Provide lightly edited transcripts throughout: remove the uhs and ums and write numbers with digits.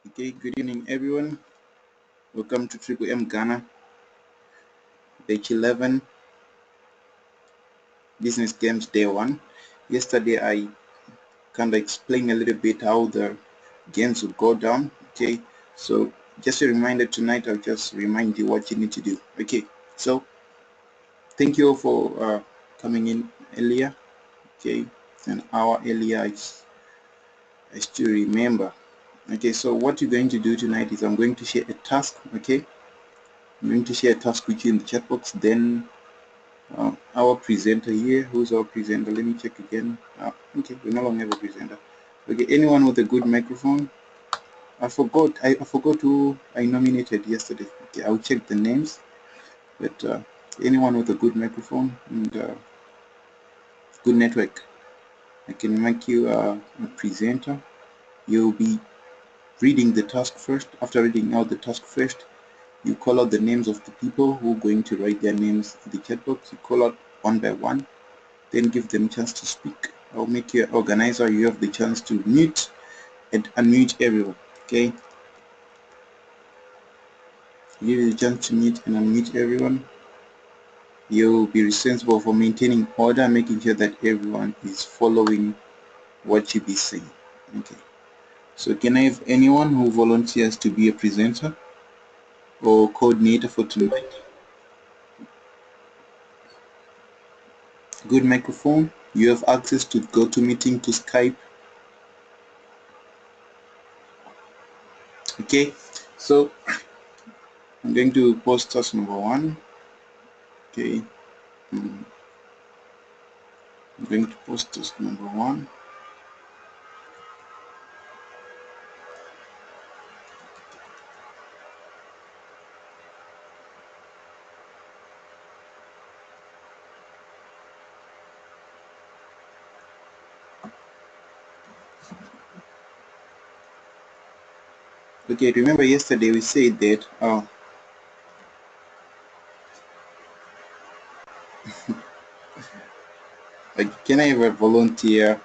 Okay, good evening everyone. Welcome to Triple M Ghana, Batch 11, Business Games Day 1. Yesterday I kind of explained a little bit how the games would go down. Okay, so just a reminder tonight, I'll just remind you what you need to do. Okay, so thank you all for coming in earlier. Okay, an hour earlier, I still remember. Okay, so what you're going to do tonight is I'm going to share a task. Okay, I'm going to share a task with you in the chat box. Then our presenter here, who's our presenter? Let me check again. Okay, we no longer have a presenter. Okay, anyone with a good microphone? I forgot who I nominated yesterday. Okay, I'll check the names. But anyone with a good microphone and good network, I can make you a presenter. You'll be reading the task first. After reading out the task first, you call out the names of the people who are going to write their names in the chat box. You call out one by one, then give them a chance to speak. I'll make you an organizer. You have the chance to mute and unmute everyone. Okay, give you the chance to mute and unmute everyone. You'll be responsible for maintaining order, making sure that everyone is following what you be saying. Okay, so can I have anyone who volunteers to be a presenter or coordinator for tonight? Good microphone. You have access to GoToMeeting, to Skype. Okay, so I'm going to post task number 1. Okay, I'm going to post task number 1. Okay, remember yesterday we said that can I have a volunteer?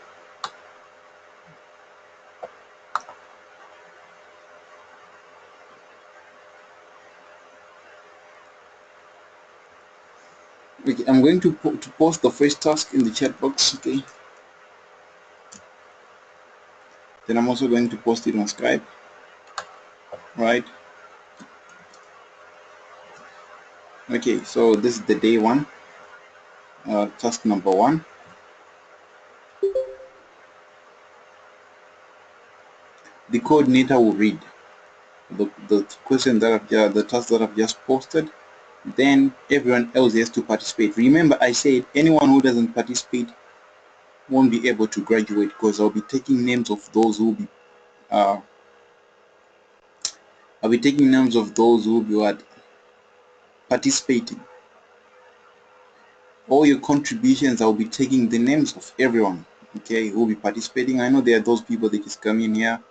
Okay, I'm going to post the first task in the chat box. Okay, then I'm also going to post it on Skype. Right. Okay, so this is the day 1, task number 1. The coordinator will read the question that the task that I've just posted. Then everyone else has to participate. Remember, I said anyone who doesn't participate won't be able to graduate, because I'll be taking names of those who will be participating. All your contributions, I'll be taking the names of everyone, okay, who will be participating. I know there are those people that just come in here,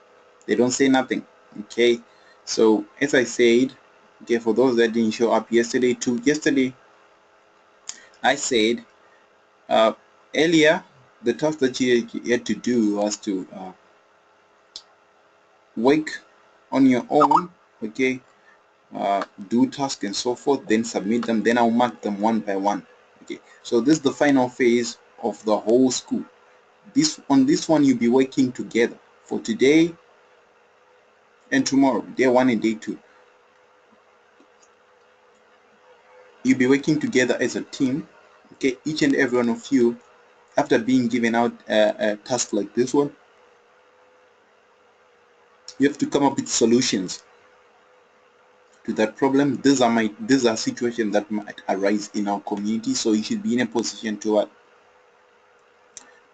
they don't say nothing. Okay, so as I said, okay, for those that didn't show up yesterday I said earlier, the task that you had to do was to work on your own. Okay, do tasks and so forth, then submit them, then I'll mark them one by one. Okay, so this is the final phase of the whole school. On this one you'll be working together for today and tomorrow, day 1 and day 2. You'll be working together as a team. Okay, each and every one of you, after being given out a task like this one, you have to come up with solutions to that problem. These are situations that might arise in our community, so you should be in a position to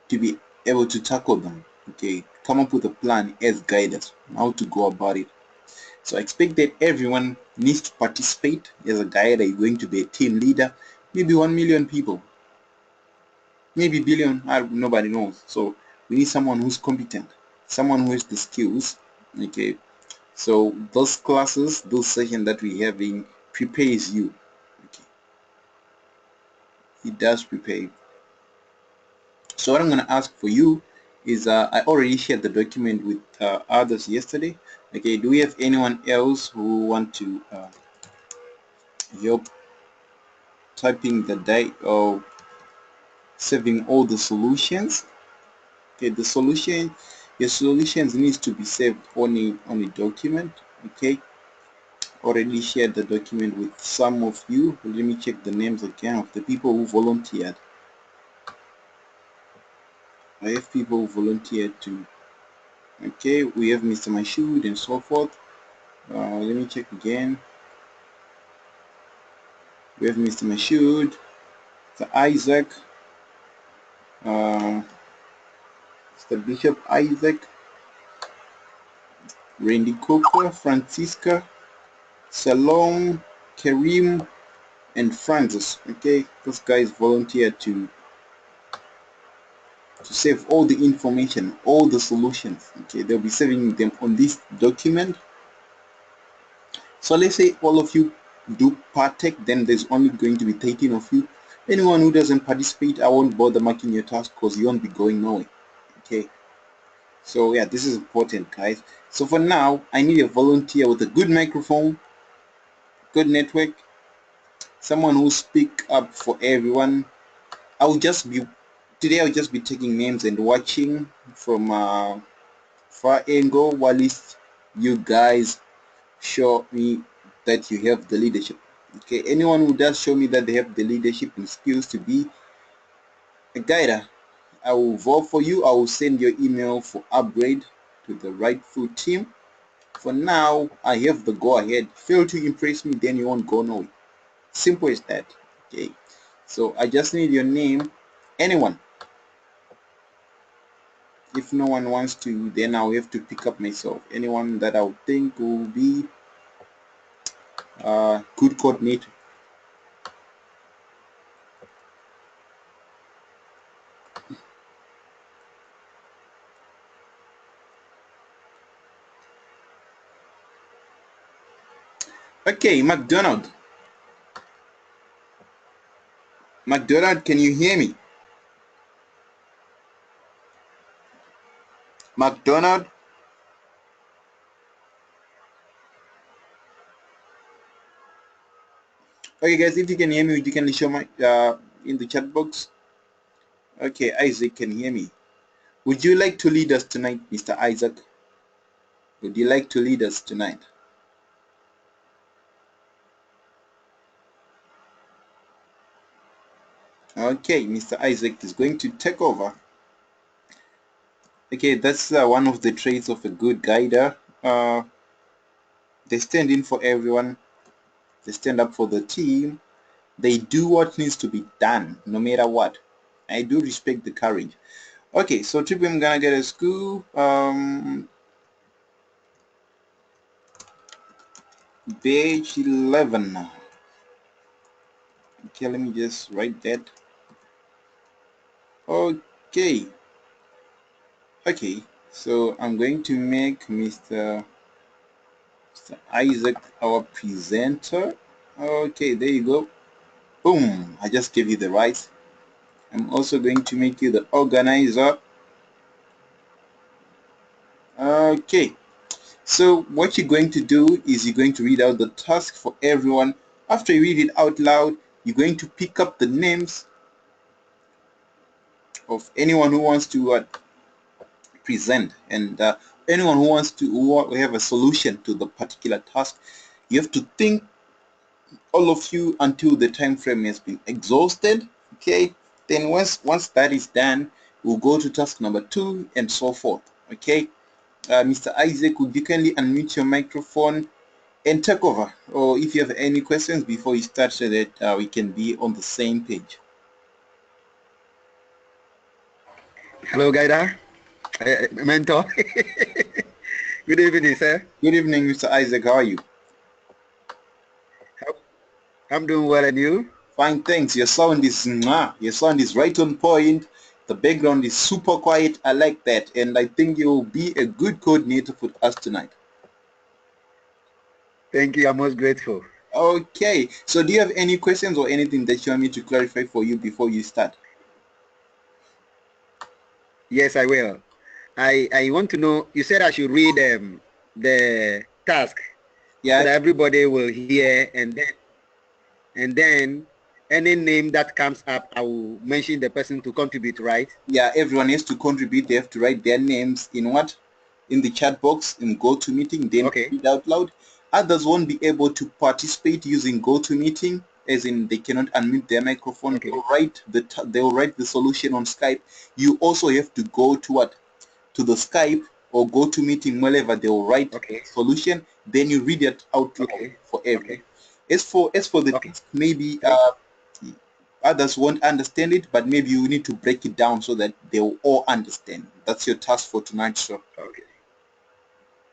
be able to tackle them. Okay, come up with a plan as guidance how to go about it. So I expect that everyone needs to participate. As a guide, you're going to be a team leader. Maybe 1 million people, maybe billion, nobody knows. So we need someone who's competent, someone who has the skills. Okay, so those classes, those sessions that we having prepares you. Okay, it does prepare you. So what I'm going to ask for you is I already shared the document with others yesterday. Okay, do we have anyone else who want to help typing the date or saving all the solutions? Okay, your solutions needs to be saved on a document. Okay, already shared the document with some of you. Let me check the names again of the people who volunteered. I have people who volunteered to. Okay, we have Mr. Mashood and so forth. Let me check again. We have Mr. Mashood, Mr. Isaac, uh, Mr. Bishop Isaac, Randy Coker, Francisca, Salome, Kareem, and Francis. Okay, those guys volunteered to save all the information, all the solutions. Okay, they'll be saving them on this document. So let's say all of you do partake, then there's only going to be 13 of you. Anyone who doesn't participate, I won't bother marking your task because you won't be going nowhere. Okay, so yeah, this is important, guys. So for now, I need a volunteer with a good microphone, good network, someone who speak up for everyone. I'll just be taking names and watching from far angle while you guys show me that you have the leadership. Okay, anyone who does show me that they have the leadership and skills to be a guider, I will vote for you. I will send your email for upgrade to the rightful team. For now, I have the go ahead. Fail to impress me, then you won't go nowhere. Simple as that. Okay, so I just need your name. Anyone. If no one wants to, then I'll have to pick up myself. Anyone that I would think will be a good coordinator. Okay, McDonald. McDonald, can you hear me? McDonald? Okay, guys, if you can hear me, you can show my in the chat box. Okay, Isaac can hear me. Would you like to lead us tonight, Mr. Isaac? Would you like to lead us tonight? Okay, Mr. Isaac is going to take over. Okay, that's one of the traits of a good guider. They stand in for everyone. They stand up for the team. They do what needs to be done, no matter what. I do respect the courage. Okay, so Trippy, I'm gonna get a school. Page 11. Okay, let me just write that. Okay. Okay, so I'm going to make Mr. Isaac our presenter. Okay, there you go. Boom, I just gave you the rights. I'm also going to make you the organizer. Okay, so what you're going to do is you're going to read out the task for everyone. After you read it out loud, you're going to pick up the names of anyone who wants to present, and anyone who wants to have a solution to the particular task. You have to think, all of you, until the time frame has been exhausted. Okay, then once that is done, we'll go to task number 2 and so forth. Okay, Mr. Isaac, would you kindly unmute your microphone and take over, or if you have any questions before you start, so that we can be on the same page. Hello, Gaida. Mentor. Good evening, sir. Good evening, Mr. Isaac. How are you? I'm doing well, and you? Fine, thanks. Your sound is right on point. The background is super quiet. I like that, and I think you'll be a good coordinator for us tonight. Thank you. I'm most grateful. Okay, so do you have any questions or anything that you want me to clarify for you before you start? Yes, I will. I want to know, you said I should read the task Yeah. so that everybody will hear, and then any name that comes up, I will mention the person to contribute, right? Yeah, everyone has to contribute. They have to write their names in what? In the chat box in GoToMeeting, then Okay. read out loud. Others won't be able to participate using GoToMeeting, as in they cannot unmute their microphone. Okay. They'll write the solution on Skype. You also have to go to what? To the Skype or GoToMeeting, wherever they'll write Okay. solution. Then you read it out loud Okay. for everyone. Okay. As for the Okay. task, maybe Thank others won't understand it, but maybe you need to break it down so that they will all understand. That's your task for tonight, sir. Okay.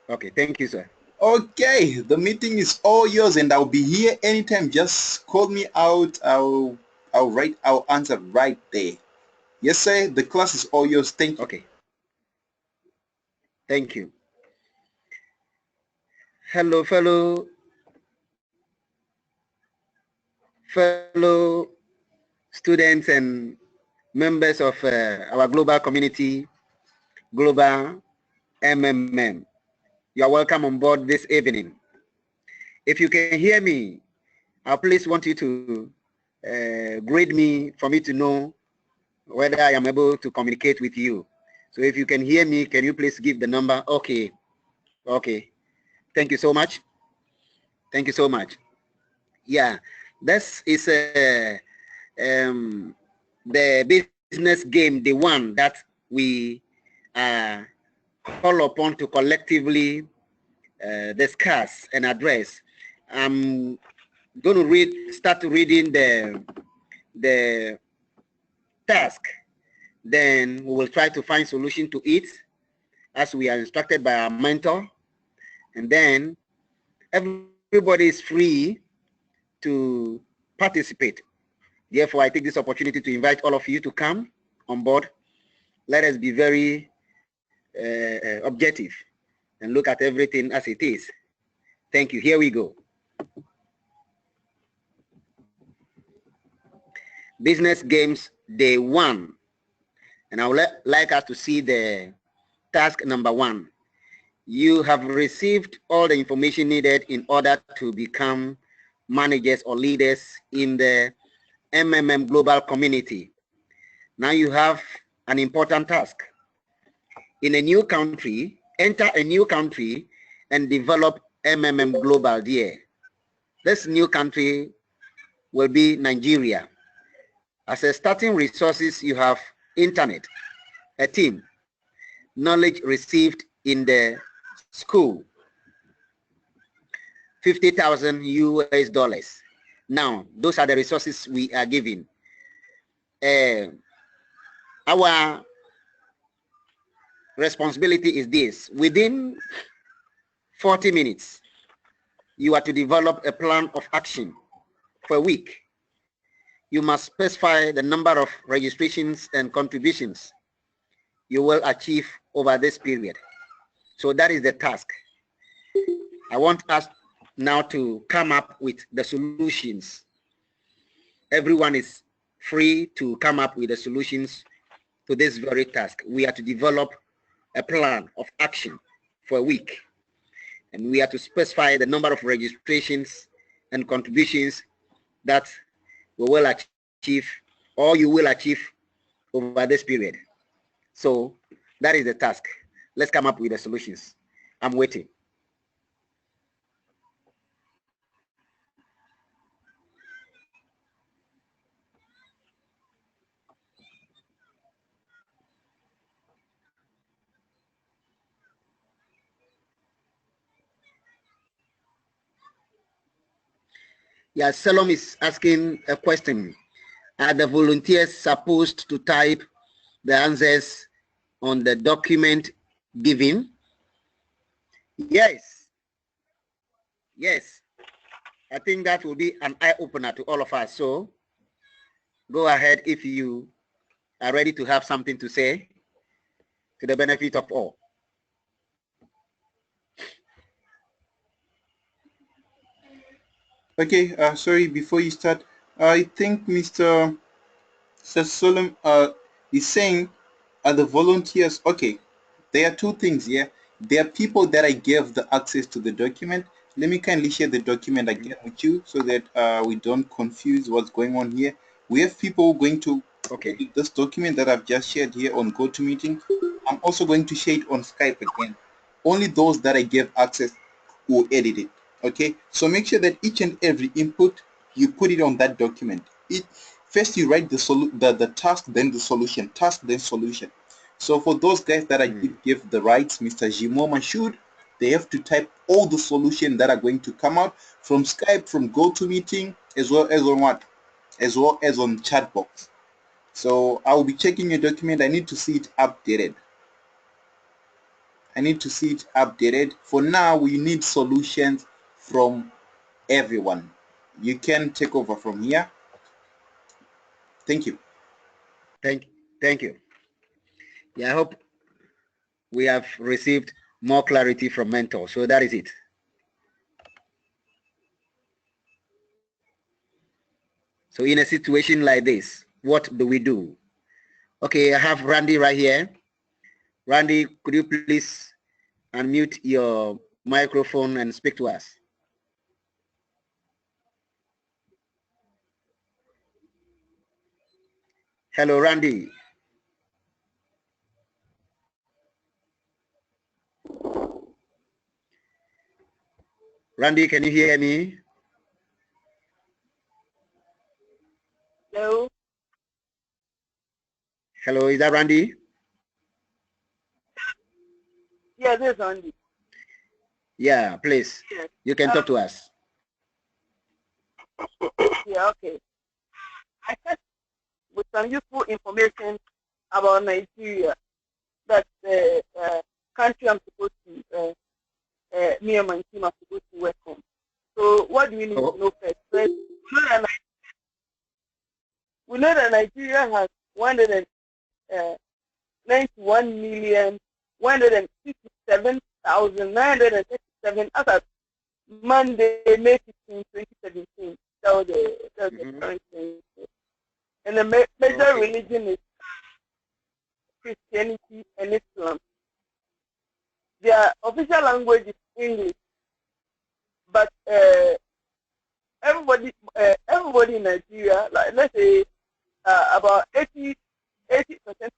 Okay. Thank you, sir. Okay, the meeting is all yours, and I'll be here anytime. Just call me out. I'll answer right there. Yes, sir. The class is all yours. Thank you. Okay. Thank you. Hello, fellow students and members of our global community, Global MMM. You are welcome on board this evening. If you can hear me, I please want you to grade me for me to know whether I am able to communicate with you. So if you can hear me, can you please give the number? Okay. Okay. Thank you so much. Thank you so much. Yeah, this is the business game, the one that we call upon to collectively discuss and address. I'm going to start reading the task. Then we will try to find solution to it as we are instructed by our mentor. And then everybody is free to participate. Therefore, I take this opportunity to invite all of you to come on board. Let us be very objective and look at everything as it is. Thank you. Here we go. Business games day 1. And I would like us to see the task number 1. You have received all the information needed in order to become managers or leaders in the MMM global community. Now you have an important task. In a new country, enter a new country and develop MMM global there. This new country will be Nigeria. As a starting resources, you have internet, a team, knowledge received in the school, 50,000 US dollars. Now, those are the resources we are giving. Our responsibility is this: within 40 minutes, you are to develop a plan of action for a week. You must specify the number of registrations and contributions you will achieve over this period. So that is the task. I want us now to come up with the solutions. Everyone is free to come up with the solutions to this very task. We are to develop a plan of action for a week, and we are to specify the number of registrations and contributions that we will achieve, or you will achieve, over this period. So that is the task. Let's come up with the solutions. I'm waiting. Yeah, Salom is asking a question. Are the volunteers supposed to type the answers on the document given? Yes. Yes. I think that will be an eye-opener to all of us. So go ahead if you are ready to have something to say to the benefit of all. Okay, sorry, before you start, I think Mr. Sasolom is saying, are the volunteers, okay, There are two things here. There are people that I gave the access to the document. Let me kindly share the document again with you so that we don't confuse what's going on here. We have people going to edit this document that I've just shared here on GoToMeeting. I'm also going to share it on Skype again. Only those that I gave access will edit it. Okay, so make sure that each and every input you put it on that document. First you write the task, then the solution, task, then solution. So for those guys that I did give the rights, Mr. Jimo Mashud, they have to type all the solutions that are going to come out from Skype, from GoToMeeting, as well as on what? As well as on Chatbox. So I will be checking your document. I need to see it updated. I need to see it updated. For now, we need solutions from everyone. You can take over from here. Thank you. Thank you. Yeah, I hope we have received more clarity from Mentor. So that is it. So in a situation like this, what do we do? Okay, I have Randy right here. Randy, could you please unmute your microphone and speak to us? Hello, Randy. Randy, can you hear me? Hello. Hello, is that Randy? Yeah, this is Randy. Yeah, please. Yes. You can talk to us. Yeah, okay. I start with some useful information about Nigeria that the country I'm supposed to, me and my team are supposed to work on. So what do we need to know first? First, we know that Nigeria has 191,167,937 as of Monday, May 15, 2017. That was the current thing. And the major religion is Christianity and Islam. Their official language is English, but everybody in Nigeria, like let's say about 80%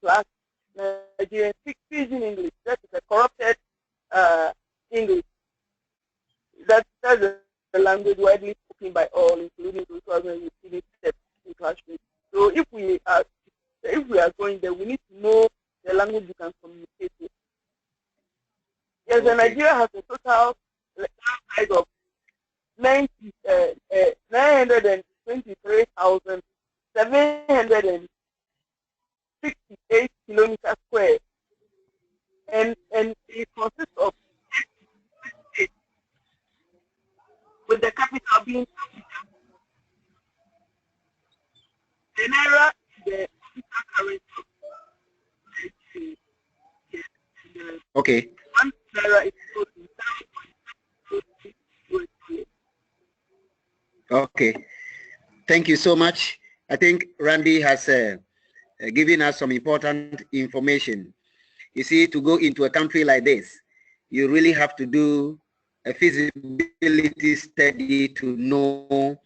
plus Nigerians speak pidgin English. That is a corrupted English. That's the language widely spoken by all, including those who are going to receive it in classroom. So if we are going there, we need to know the language you can communicate with. Yes, Nigeria has a total size of 923,768 kilometers square, and it consists of states, with the capital being the naira, the currency. Okay. One naira is equal to Okay. Thank you so much. I think Randy has given us some important information. You see, to go into a country like this, you really have to do a feasibility study to know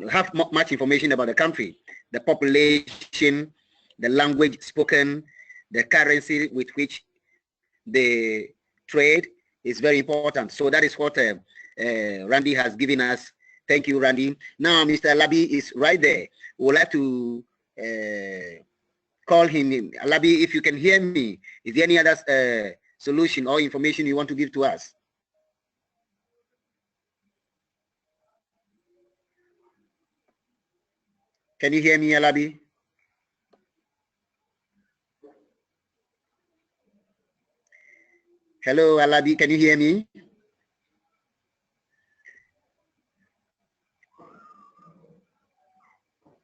have much information about the country, the population, the language spoken, the currency with which they trade is very important. So that is what Randy has given us. Thank you, Randy. Now, Mr. Alabi is right there. We would like to call him. Alabi, if you can hear me, is there any other solution or information you want to give to us? Can you hear me, Alabi? Hello, Alabi, can you hear me?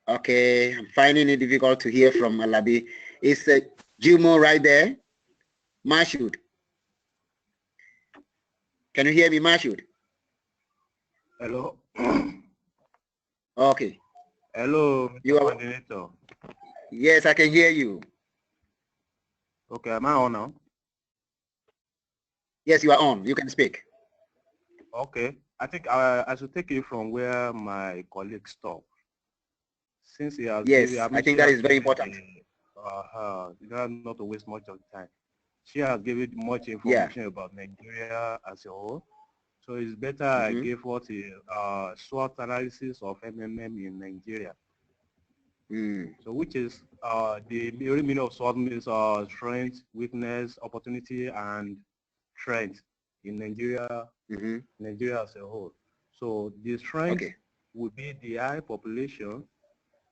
Okay, I'm finding it difficult to hear from Alabi. Is Jumo right there? Mashud. Can you hear me, Mashud? Hello. Okay. Hello, Mr. You are, Coordinator. yes, I can hear you. Okay, am I on now? Yes, you are on. You can speak. Okay, I think I should take it from where my colleague stopped. Since he has given, Yes, I think that is very important. Not to waste much of time. She has given much Yeah. information about Nigeria as a whole. So it's better I give what a SWOT analysis of MMM in Nigeria. So which is the meaning of SWOT means strength, weakness, opportunity, and trend in Nigeria, Nigeria as a whole. So the strength would be the high population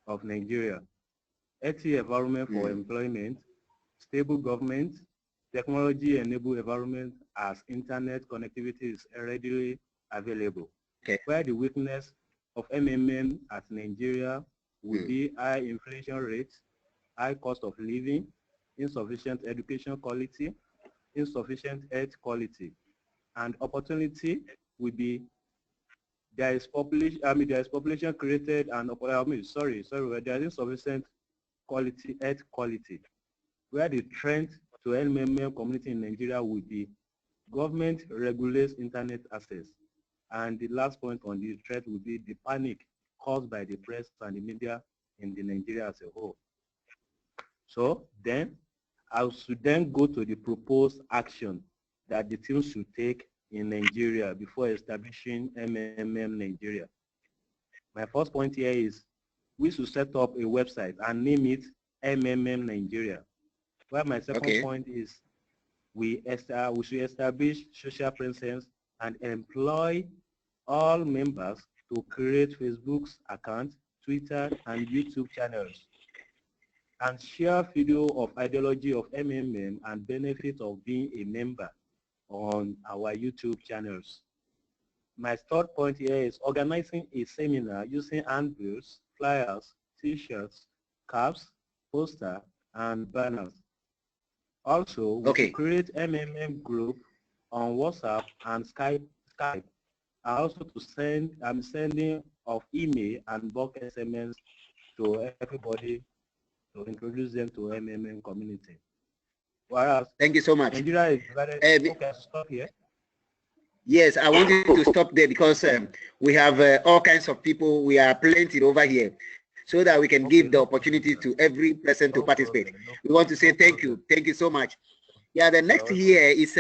of Nigeria, healthy environment for employment, stable government, technology-enabled environment as internet connectivity is readily available. Where the weakness of MMM at Nigeria would be high inflation rates, high cost of living, insufficient education quality, insufficient health quality, and opportunity will be there is population created and there is insufficient quality, health quality, where the trend to MMM community in Nigeria will be government regulates internet access. And the last point on this threat will be the panic caused by the press and the media in the Nigeria as a whole. So then I should then go to the proposed action that the team should take in Nigeria before establishing MMM Nigeria. My first point here is we should set up a website and name it MMM Nigeria. Well, my second point is we should establish social presence and employ all members to create Facebook's account, Twitter, and YouTube channels, and share video of ideology of MMM and benefit of being a member on our YouTube channels. My third point here is organizing a seminar using handbills, flyers, t-shirts, caps, posters, and banners. Also, we should create MMM group on WhatsApp and Skype. Also to I'm sending of email and bulk SMS to everybody to introduce them to MMM community. Whereas, thank you so much. Nigeria is very, stop here. Yes, I want you to stop there because we have all kinds of people. We are plenty over here, so that we can give the opportunity to every person to participate. We want to say thank you. Thank you so much. Yeah, the next here is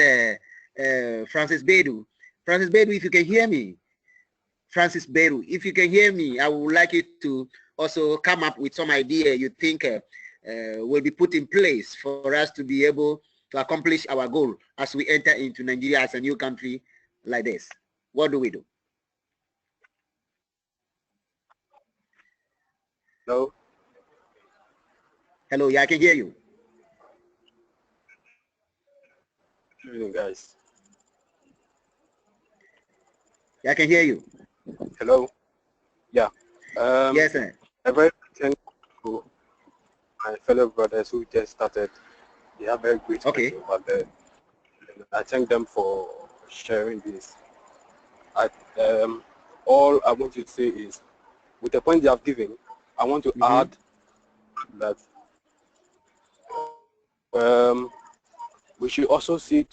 Francis Bedu. Francis Bedu, if you can hear me. Francis Bedu, if you can hear me, I would like you to also come up with some idea you think will be put in place for us to be able to accomplish our goal as we enter into Nigeria as a new country like this. What do we do? Hello? Hello, yeah, I can hear you. Good evening, guys. Yeah, I can hear you. Hello? Yeah. Yes, sir. I'm very thankful to my fellow brothers who just started. They have very great about that. I thank them for sharing this. All I want to say is, with the point they have given, I want to add that we should also see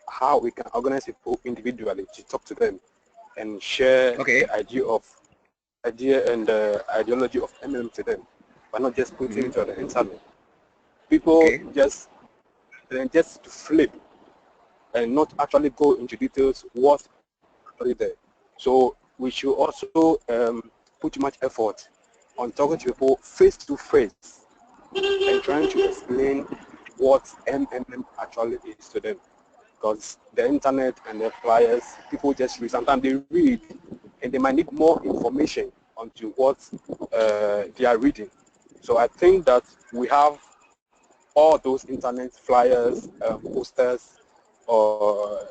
how we can organize people individually to talk to them and share the idea and ideology of MMM to them, but not just putting it on the internet. People just to flip and not actually go into details what's actually there. So we should also put much effort on talking to people face to face and trying to explain what MMM actually is to them. Because the internet and the flyers, people just read. Sometimes they read and they might need more information onto what they are reading. So I think that we have all those internet flyers, posters, or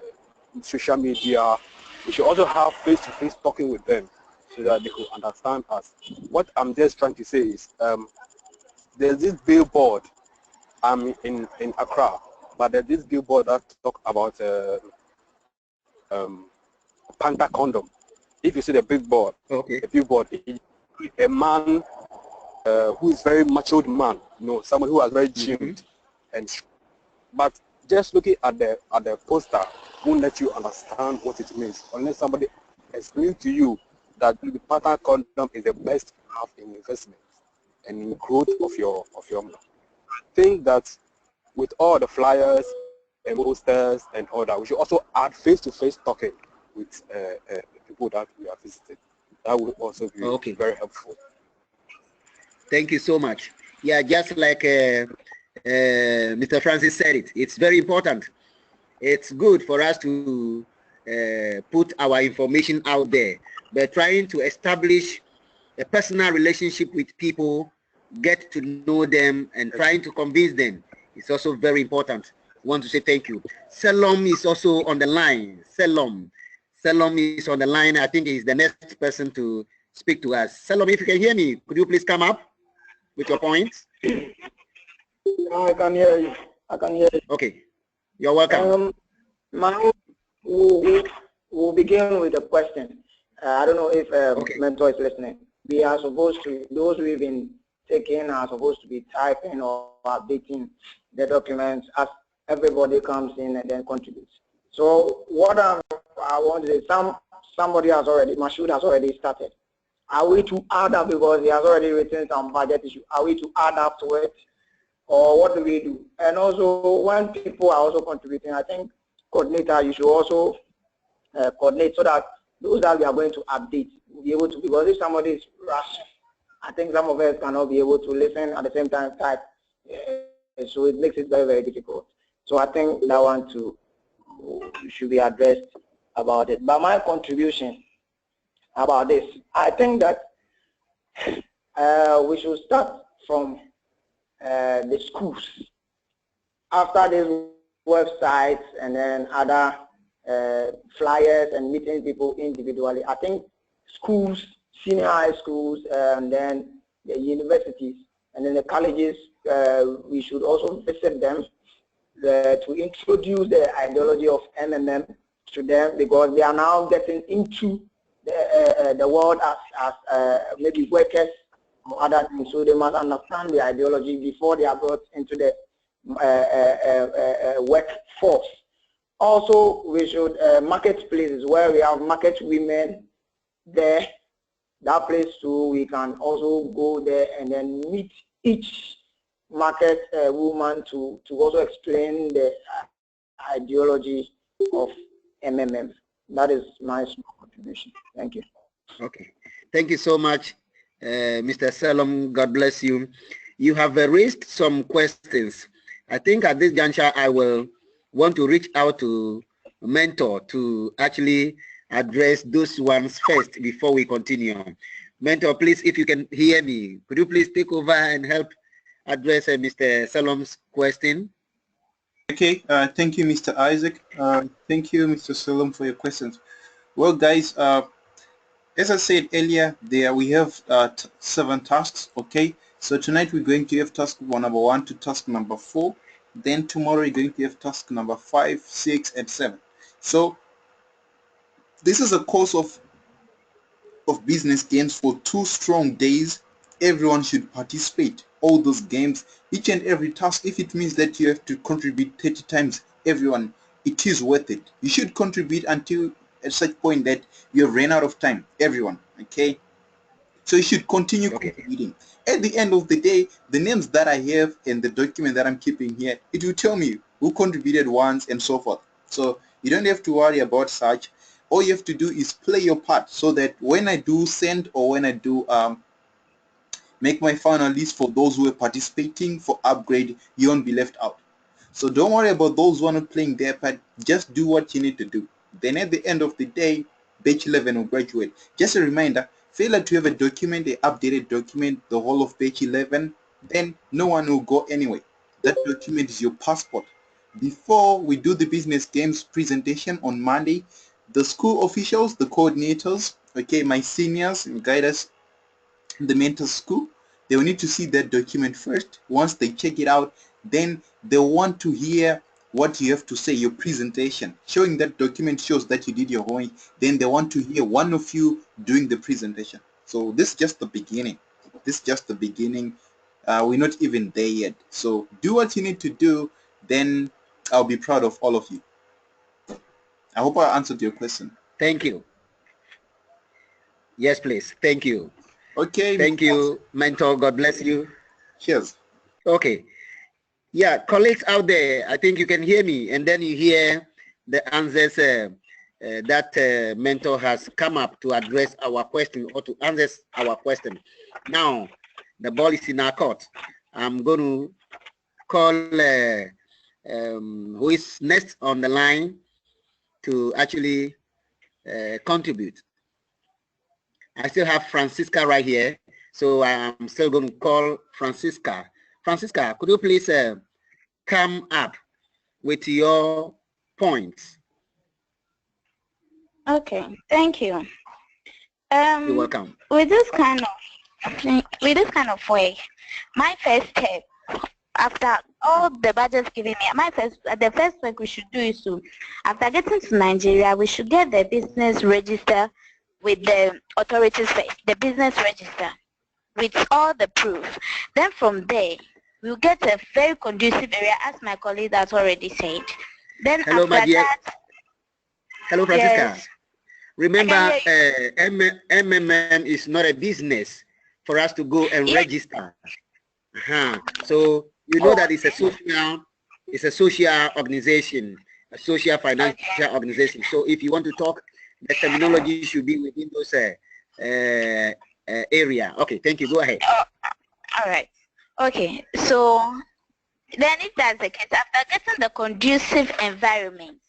social media. We should also have face-to-face talking with them so that they could understand us. What I'm just trying to say is there's this billboard in Accra, but there's this billboard that talk about Panther condom. If you see the billboard, the billboard, a man who is very macho man, someone who has very gymmed, But just looking at the poster won't let you understand what it means unless somebody explains to you that the pattern condom is the best path in investment and in growth of your I think that with all the flyers and posters and all that, we should also add face-to-face talking with people that we are visiting. That would also be very helpful. Thank you so much. Yeah, just like Mr. Francis said it's very important. It's good for us to put our information out there, but trying to establish a personal relationship with people, get to know them, and trying to convince them is also very important. I want to say thank you. Salom is also on the line. Salom is on the line. I think he's the next person to speak to us. Salom, if you can hear me, could you please come up with your points? I can hear you. I can hear you. Okay, you're welcome. We'll begin with a question. I don't know if Mentor is listening. We are supposed to, those we've been taking are supposed to be typing or updating the documents as everybody comes in and then contributes. So what I want to say, somebody has already, Mashoud has already started. Are we to add up because he has already written some budget issue? Are we to add up to it? Or what do we do? And also, when people are also contributing, I think coordinator, you should also coordinate so that those that we are going to update will be able to, because if somebody is rushing, I think some of us cannot be able to listen at the same time type. So it makes it very, very difficult. So I think that one too should be addressed about it. But my contribution about this, I think that we should start from the schools. After these websites and then other flyers and meeting people individually, I think schools, senior high schools, and then the universities, and then the colleges, we should also visit them to introduce the ideology of MMM to them, because they are now getting into the world as maybe workers or other things. So they must understand the ideology before they are brought into the workforce. Also, we should marketplaces where we have market women there. That place too, we can also go there and then meet each market woman to also explain the ideology of MMM. That is my small contribution. Thank you. Okay. Thank you so much, Mr. Salom. God bless you. You have raised some questions. I think at this juncture, I will want to reach out to Mentor to actually address those ones first before we continue. Mentor, please, if you can hear me, could you please take over and help address Mr. Salom's question? Okay, thank you, Mr. Isaac. Thank you, Mr. Salom, for your questions. Well, guys, as I said earlier, we have 7 tasks, okay? So tonight we're going to have task number 1 to task number 4. Then tomorrow we're going to have task number 5, 6, and 7. So this is a course of business games for 2 strong days. Everyone should participate. All those games, each and every task, if it means that you have to contribute 30 times, everyone, it is worth it. You should contribute until at such point that you have ran out of time, everyone, okay? So you should continue contributing. At the end of the day, the names that I have and the document that I'm keeping here, it will tell me who contributed once and so forth. So you don't have to worry about such. All you have to do is play your part so that when I do send or when I do make my final list for those who are participating for upgrade, you won't be left out. So don't worry about those who are not playing their part. Just do what you need to do. Then at the end of the day, batch 11 will graduate. Just a reminder, failure to have a document, an updated document, the whole of batch 11, then no one will go anyway. That document is your passport. Before we do the business games presentation on Monday, the school officials, the coordinators, okay, my seniors and guiders, the mentor school, they will need to see that document first. Once they check it out, then they want to hear what you have to say, your presentation. Showing that document shows that you did your homework. Then they want to hear one of you doing the presentation. So this is just the beginning. This is just the beginning. we're not even there yet. So do what you need to do, then I'll be proud of all of you. I hope I answered your question. Thank you. Yes, please. Thank you. Okay. Thank you, mentor. God bless you. Cheers. Okay. Yeah, colleagues out there, I think you can hear me, and then you hear the answers that mentor has come up to address our question or to answer our question. Now, the ball is in our court. I'm going to call who is next on the line to actually contribute. I still have Francisca right here, so I'm still going to call Francisca. Francisca, could you please come up with your points? Okay, thank you. You're welcome. With this kind of way, my first step after all the budgets given me, the first work we should do is to, after getting to Nigeria, we should get the business register with the authorities first, the business register with all the proof. Then from there, we'll get a very conducive area, as my colleague has already said. Then hello, after my dear. that, hello, Francisca. Yes. Remember, MMM is not a business for us to go and register. So you know that it's a social organization, a social financial organization. So if you want to talk, the terminology should be within those area. Okay, thank you. Go ahead. All right. Okay. So then, if that's the case, after getting the conducive environment,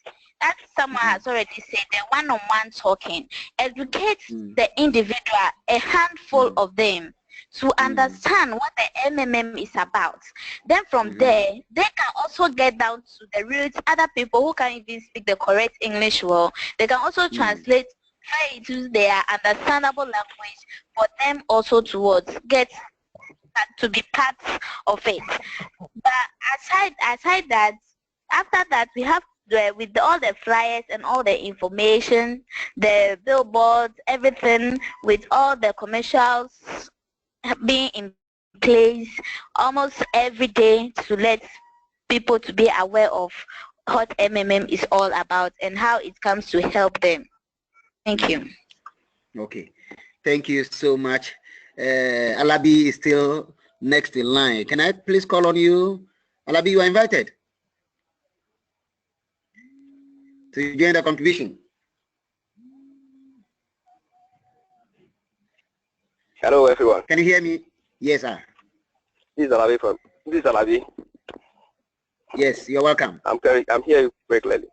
as someone has already said, the one-on-one talking, educate the individual, a handful of them, to understand what the MMM is about. Then from there, they can also get down to the roots, other people who can even speak the correct English well. They can also translate into their understandable language for them also to get to be part of it. But aside that, after that, we have with all the flyers and all the information, the billboards, everything, with all the commercials being in place almost every day to let people to be aware of what MMM is all about and how it comes to help them. Thank you. Okay, thank you so much. Alabi is still next in line. Can I please call on you? Alabi, you are invited to join the contribution. Hello, everyone. Can you hear me? Yes, sir. This is Alabi. Yes, you're welcome. I'm here very clearly.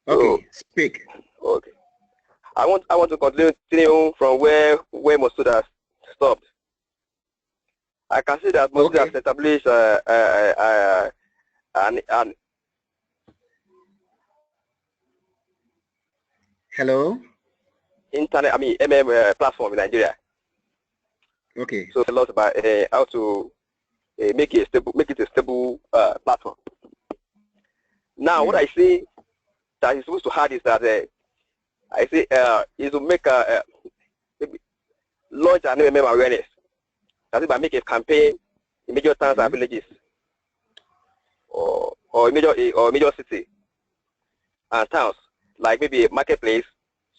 Okay, speak. Okay. I want to continue from where Masood stopped. I can see that Masood has established an hello? Internet, MM platform in Nigeria. Okay. So a lot about how to make it a stable platform. Now, what I see that is supposed to have is that I say is to make maybe launch an MMM awareness. That's by making a campaign in major towns and villages, or major city and towns, like maybe a marketplace,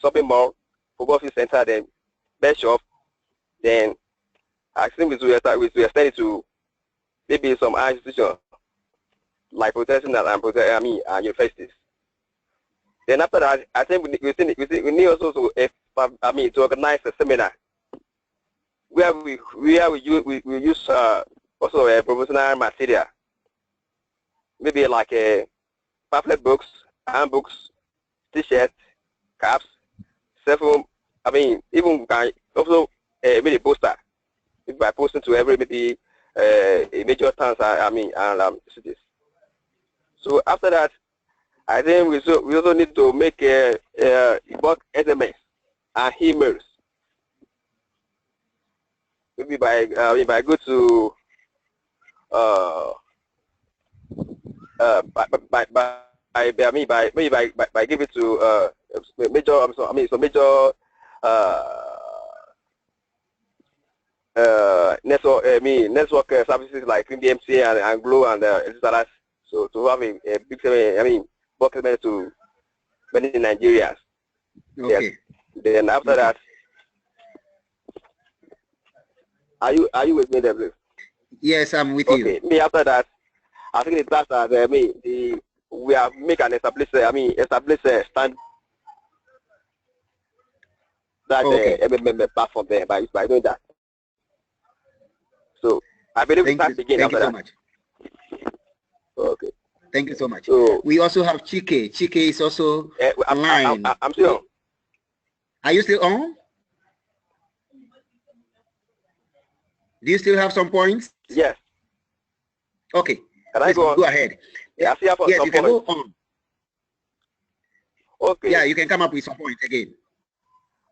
shopping mall, football field center, then best shop. Then I think we extend it to maybe some institutions like protesting and universities. Then after that, I think we need also to organize a seminar where we use also a promotional material, maybe like pamphlet books, handbooks, T-shirts, caps, cell phone. Even can also maybe a poster by posting to every maybe major towns and cities. So after that, I think we also need to make both SMS and emails. Maybe by go to by give it to major major network services like BMC and Glo and etc. So to have a big bulk segment to many Nigerians. Okay. Yes. Then after that, are you with me there, please? Yes, I'm with you. Okay. Me after that, I think it's that we have make an establish stand that platform there by doing that. So I believe we start again after that. Thank you so much. Okay. Thank you so much. So we also have Chike. Chike is also online. I'm still on. Are you still on? Do you still have some points? Yes. Okay. Can I go on? Go ahead. Yeah, yes, you can go on. Okay. Yeah, you can come up with some points again.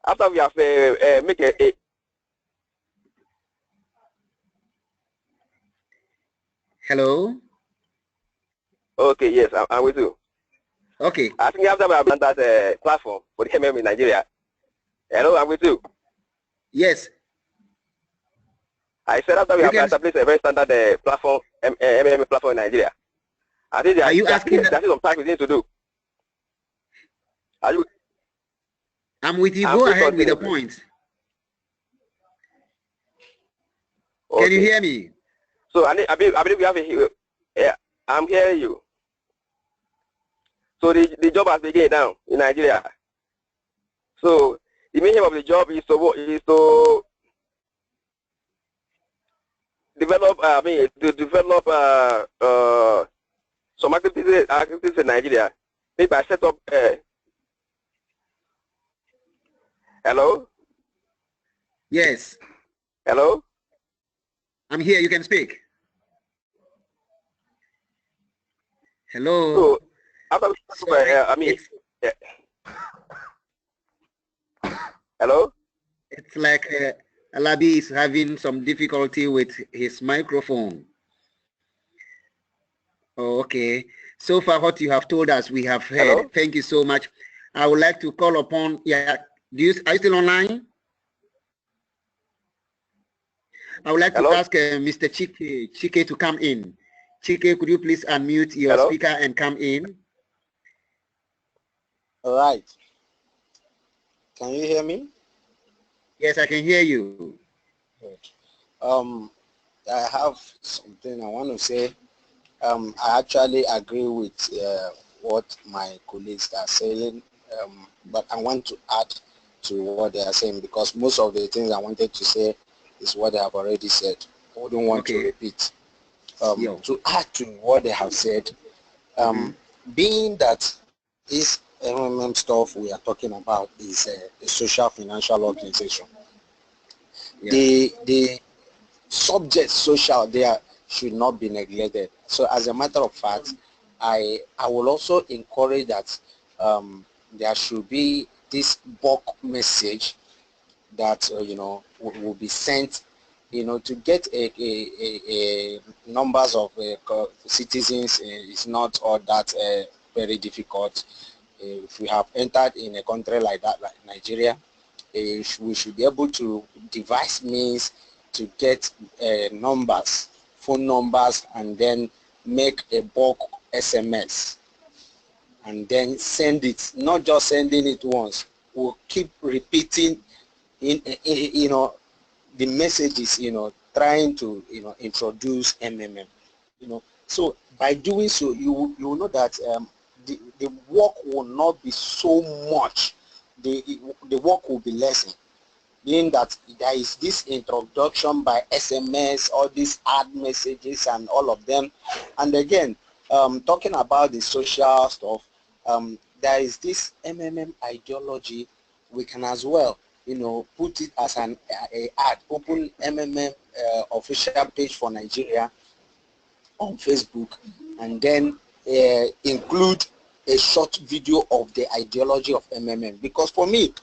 After we have make a Hello? Okay, yes, I'm with you. Okay. I think after we have done that platform for the MM in Nigeria. Hello, I'm with you. Yes. I said after we have established a very standard platform, MM platform in Nigeria. I think are you asking there's some time we need to do. Are you? I'm with you. Go ahead with the points. Okay. Can you hear me? So I believe we have a yeah, I'm hearing you. So the job has begun now in Nigeria. So the main aim of the job is to develop some activities in Nigeria. Maybe I set up hello? Yes. Hello? I'm here, you can speak. Hello. So after hello? It's like Alabi is having some difficulty with his microphone. Oh, okay. So far what you have told us, we have heard. Hello? Thank you so much. I would like to call upon, are you still online? I would like to ask Mr. Chike to come in. Chike, could you please unmute your speaker and come in? All right. Can you hear me? Yes, I can hear you. Good. I have something I want to say. I actually agree with what my colleagues are saying, but I want to add to what they are saying because most of the things I wanted to say is what they have already said. I wouldn't want to repeat. To add to what they have said, being that this MMM stuff we are talking about is a social financial organization, the subject social there should not be neglected. So as a matter of fact, I will also encourage that there should be this bulk message that will be sent, to get a numbers of citizens is not all that very difficult. If we have entered in a country like that, like Nigeria, we should be able to devise means to get numbers, phone numbers, and then make a bulk SMS and then send it, not just sending it once. We'll keep repeating the messages, trying to, introduce MMM, So by doing so, you will know that the work will not be so much. The work will be lessened, being that there is this introduction by SMS, all these ad messages and all of them. And again, talking about the social stuff, there is this MMM ideology. We can as well, put it as an ad, open MMM official page for Nigeria on Facebook, and then include a short video of the ideology of MMM. Because for me,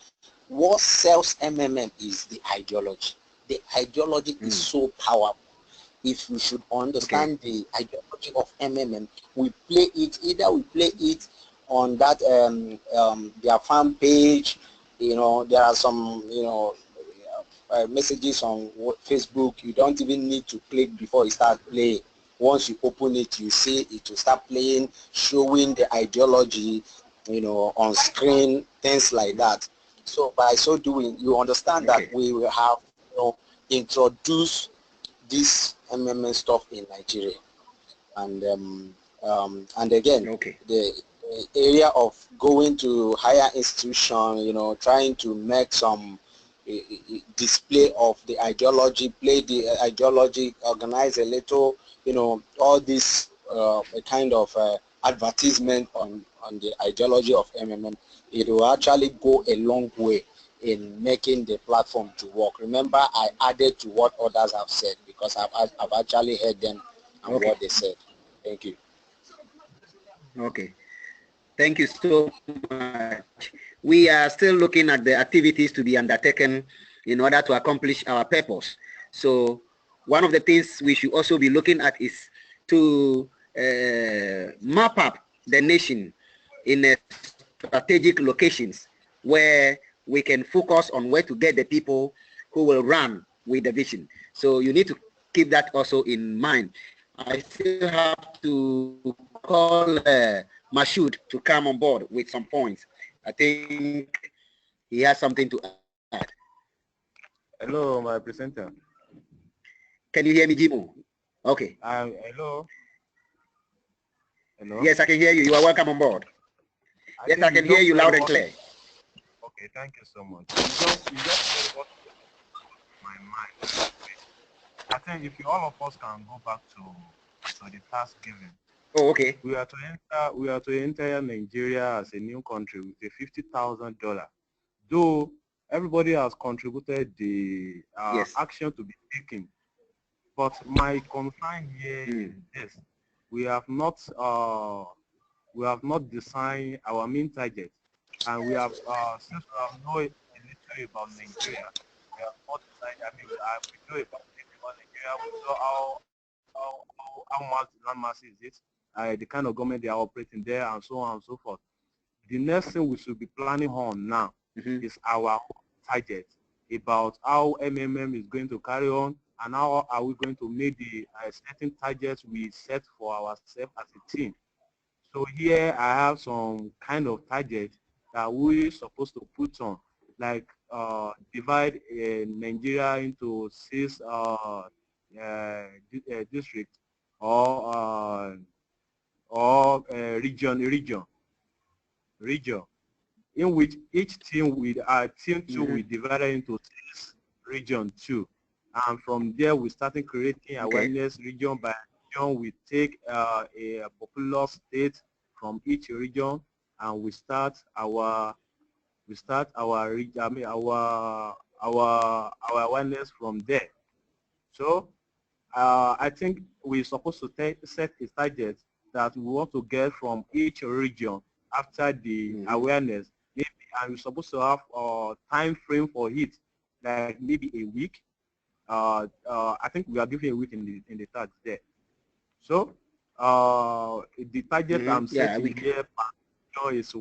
what sells MMM is the ideology. The ideology is so powerful. If we should understand the ideology of MMM, we play it, either we play it on that their fan page, there are some, messages on Facebook, you don't even need to click before it starts playing. Once you open it, you see it will start playing, showing the ideology, you know, on screen, things like that. So by so doing, you understand that we will have, you know, introduced this MMM stuff in Nigeria. And again, the area of going to higher institution, you know, trying to make some display of the ideology, play the ideology, organize a little, you know, all this kind of advertisement on the ideology of MMM, it will actually go a long way in making the platform to work. Remember, I added to what others have said because I've actually heard them and what they said. Thank you. Okay. Thank you so much. We are still looking at the activities to be undertaken in order to accomplish our purpose. So one of the things we should also be looking at is to map up the nation in strategic locations where we can focus on where to get the people who will run with the vision. So you need to keep that also in mind. I still have to call Mashoud to come on board with some points. I think he has something to add. Hello, my presenter. Can you hear me, Jimo? Okay. Hello. Hello. Yes, I can hear you. You are welcome on board. Yes, I can hear you loud and clear. Okay, thank you so much. You just said what my mind. I think if all of us can go back to the task given. Oh, okay. We are to enter Nigeria as a new country with a $50,000. Though everybody has contributed the action to be taken, but my concern here is this: we have not designed our main target, and we have since we have known a little about Nigeria, we have not decided. I mean, we know about Nigeria. We know how much land mass is it, the kind of government they are operating there, and so on and so forth. The next thing we should be planning on now is our target about how MMM is going to carry on, and how are we going to make the certain targets we set for ourselves as a team. So here I have some kind of target that we're supposed to put on, like divide Nigeria into 6 districts or region, in which each team with team 2 we divided into 6 region 2, and from there we started creating awareness region by region. We take a popular state from each region, and we start our awareness from there. So I think we're supposed to set a target that we want to get from each region after the awareness, maybe, and we're supposed to have a time frame for it, like maybe a week. I think we are giving a week in the task there. So the target I'm setting here is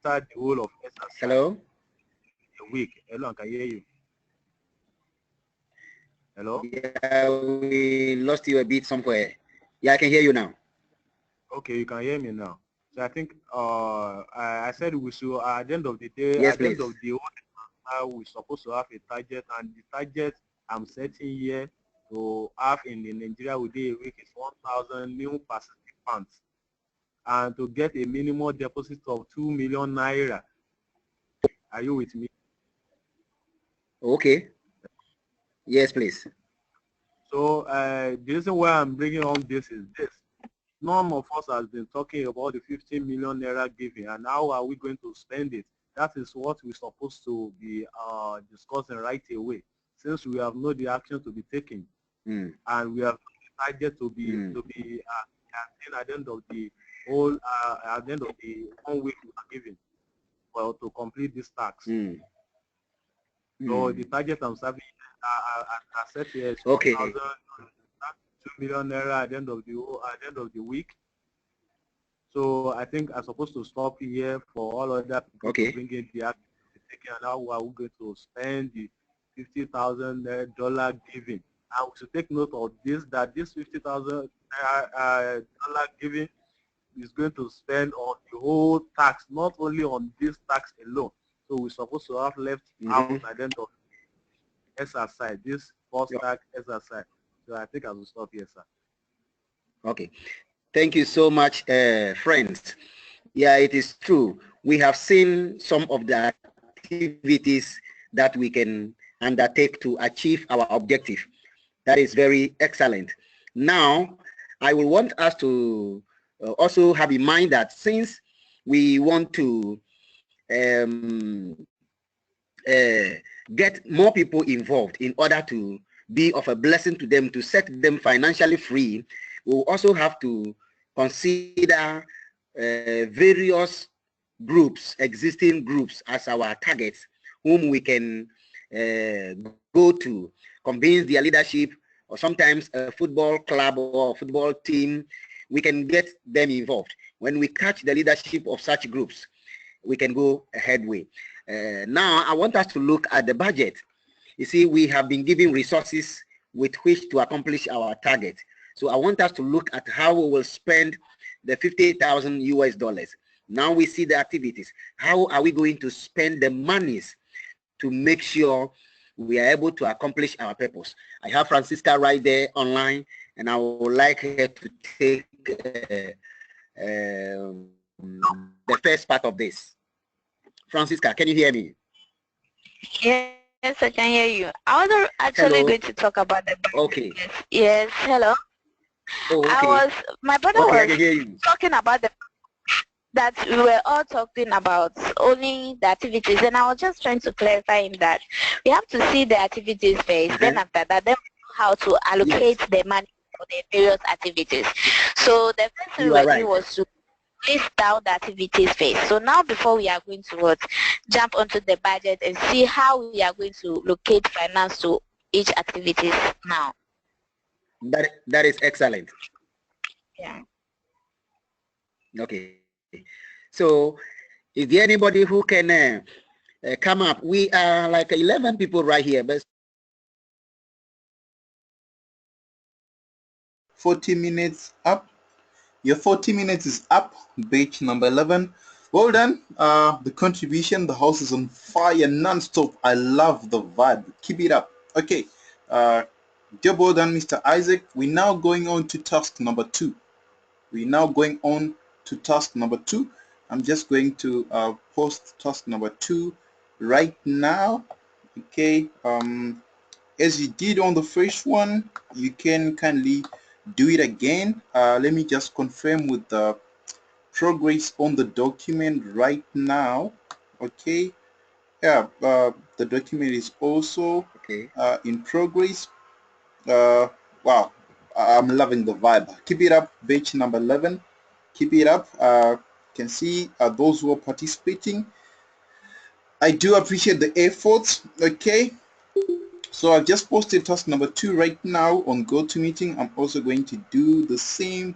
start the whole of exercise. Hello. A week. Hello, I can hear you. Hello? Yeah, we lost you a bit somewhere. Yeah, I can hear you now. Okay, you can hear me now. So I think I said we should, at the end of the day, yes, at the end of the whole, we're supposed to have a target, and the target I'm setting here to have in the Nigeria within a week is 1,000 new participants, and to get a minimum deposit of 2 million naira. Are you with me? Okay. Yes, please. So the reason why I'm bringing on this is this. None of us has been talking about the 15 million naira giving, and how are we going to spend it? That is what we're supposed to be discussing right away, since we have no the action to be taken, and we have decided to be at the end of the whole at the end of the 1 week we are giving, well, to complete this task. So the target I'm serving I set here is 1,000, 2 million naira at the end of the week. So I think I'm supposed to stop here for all other people to bring in the activity and how are we going to spend the $50,000 giving. And we should take note of this, that this $50,000 giving is going to spend on the whole tax, not only on this tax alone. So we're supposed to have left out identity exercise, this first tax exercise. So I think I will stop here, sir. Okay. Thank you so much, friends. Yeah, it is true. We have seen some of the activities that we can undertake to achieve our objective. That is very excellent. Now, I will want us to also have in mind that since we want to get more people involved in order to be of a blessing to them, to set them financially free, we'll also have to consider various groups, existing groups as our targets, whom we can go to, convince their leadership, or sometimes a football club or football team. We can get them involved. When we catch the leadership of such groups, we can go a headway. Now, I want us to look at the budget. You see, we have been given resources with which to accomplish our target. So I want us to look at how we will spend the $50,000 US. Now we see the activities. How are we going to spend the monies to make sure we are able to accomplish our purpose? I have Francisca right there online, and I would like her to take the first part of this. Francisca, can you hear me? Yes, I can hear you. I was actually going to talk about the budget. Okay. Yes, hello. Oh, okay. My brother was talking about that we were all talking about only the activities, and I was just trying to clarify in that we have to see the activities first, then after that, then how to allocate the money for the various activities. So the first thing we were doing was to list down the activities first. So now before we are going to jump onto the budget and see how we are going to locate finance to each activities now. That is excellent. Yeah. Okay. So is there anybody who can come up? We are like 11 people right here, but 40 minutes up. Your 40 minutes is up. Batch number 11. Well done. The contribution, the house is on fire non-stop. I love the vibe. Keep it up. Okay. Job well done, Mr. Isaac. We're now going on to task number 2. I'm just going to post task number 2 right now. Okay. As you did on the first one, you can kindly do it again. Let me just confirm with the progress on the document right now. Okay. Yeah, the document is also in progress. Wow, I'm loving the vibe. Keep it up, batch number 11. Keep it up. Can see those who are participating. I do appreciate the efforts. Okay, so I've just posted task number 2 right now on GoToMeeting. I'm also going to do the same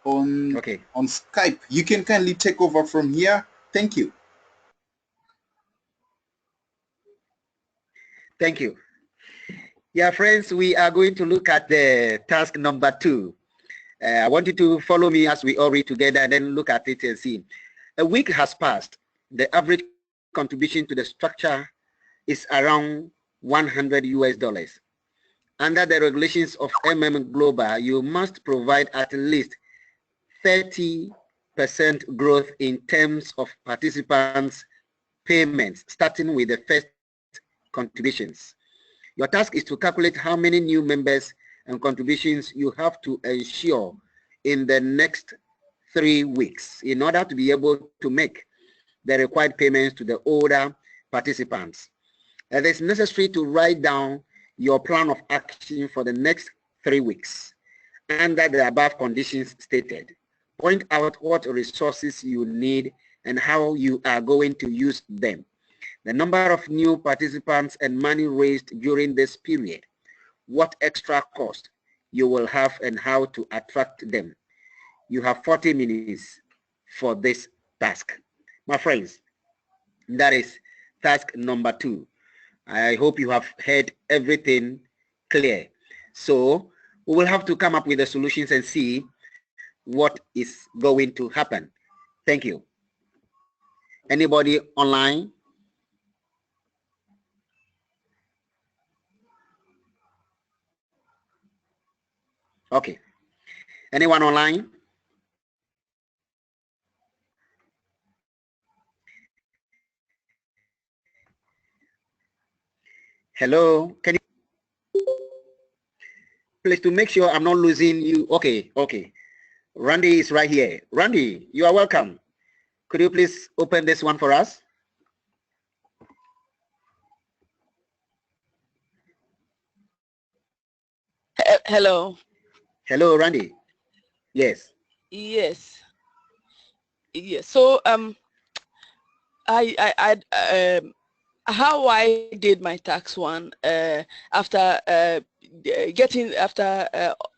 on Skype. You can kindly take over from here. Thank you. Thank you. Yeah, friends, we are going to look at the task number 2. I want you to follow me as we all read together and then look at it and see. A week has passed. The average contribution to the structure is around $100 US. Under the regulations of Global, you must provide at least 30% growth in terms of participants' payments, starting with the first contributions. Your task is to calculate how many new members and contributions you have to ensure in the next 3 weeks in order to be able to make the required payments to the older participants. It is necessary to write down your plan of action for the next 3 weeks under the above conditions stated. Point out what resources you need and how you are going to use them. The number of new participants and money raised during this period, what extra cost you will have and how to attract them. You have 40 minutes for this task. My friends, that is task number 2. I hope you have heard everything clear. So we will have to come up with the solutions and see what is going to happen. Thank you. Anybody online? Okay. Anyone online? Hello, can you please, to make sure I'm not losing you? Okay, okay. Randy is right here. Randy, you are welcome. Could you please open this one for us? Hello. Hello, Randy. Yes. Yes. Yes. So how I did my tax one after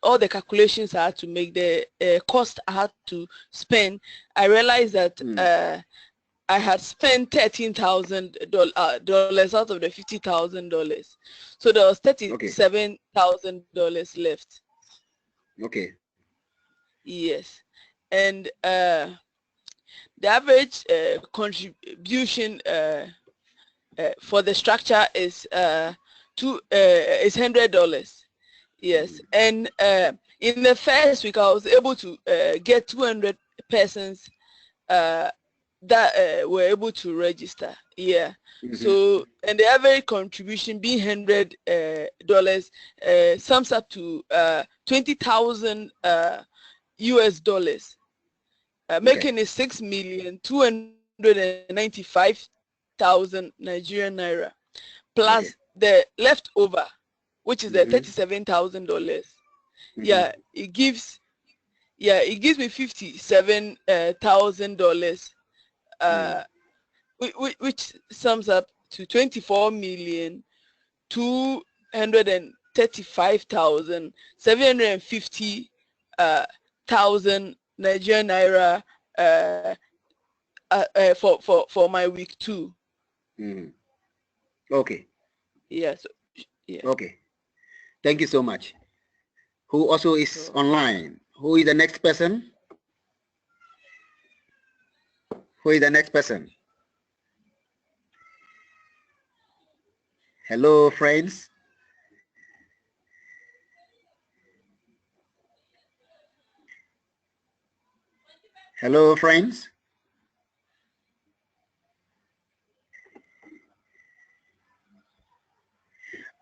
all the calculations I had to make, the cost I had to spend, I realized that I had spent $13,000 out of the $50,000. So there was $37,000 left. Okay. Yes, and the average contribution for the structure is $100. Yes, and in the first week I was able to get 200 persons that were able to register. Yeah. So, and the average contribution being $100 sums up to 20,000 US dollars, making it 6,295,000 Nigerian naira, plus the leftover, which is the $37,000. Yeah, it gives me $57,000, which sums up to 24,235,750 Nigerian naira for my week 2. Okay. Yes. Yeah. Okay. Thank you so much. Who also is online? Who is the next person? Who is the next person? Hello, friends. Hello, friends.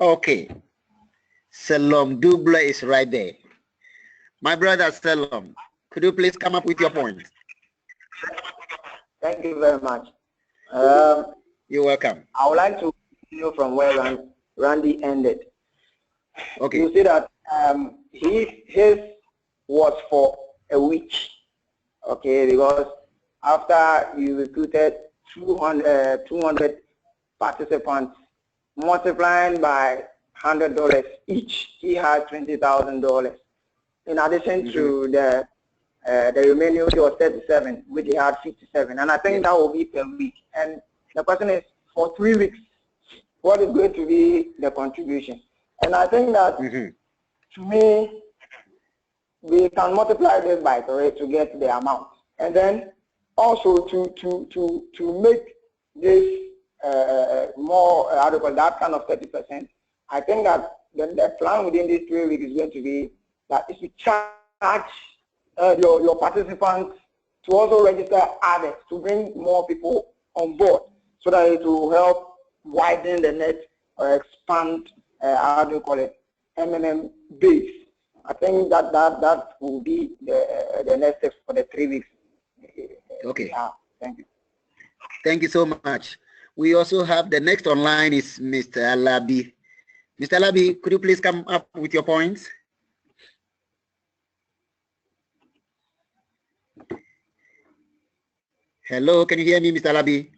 Okay. Salom Dubla is right there. My brother Salom, could you please come up with your point? Thank you very much. You're welcome. I would like to continue from where Randy ended. Okay. You see that his was for a week. Okay, because after you recruited 200 participants, multiplying by $100 each, he had $20,000. In addition to the remaining, which was 37, which he had 57, and I think that will be per week. And the question is, for 3 weeks, what is going to be the contribution? And I think that, to me, we can multiply this by 3 to get the amount, and then also to make this more, that kind of 30%. I think that the plan within these 3 weeks is going to be that if you charge your participants to also register others to bring more people on board, so that it will help widen the net or expand MMM base. I think that will be the next step for the 3 weeks. Okay. Thank you. Thank you so much. We also have the next online is Mr. Alabi. Mr. Alabi, could you please come up with your points? Hello, can you hear me, Mr. Alabi?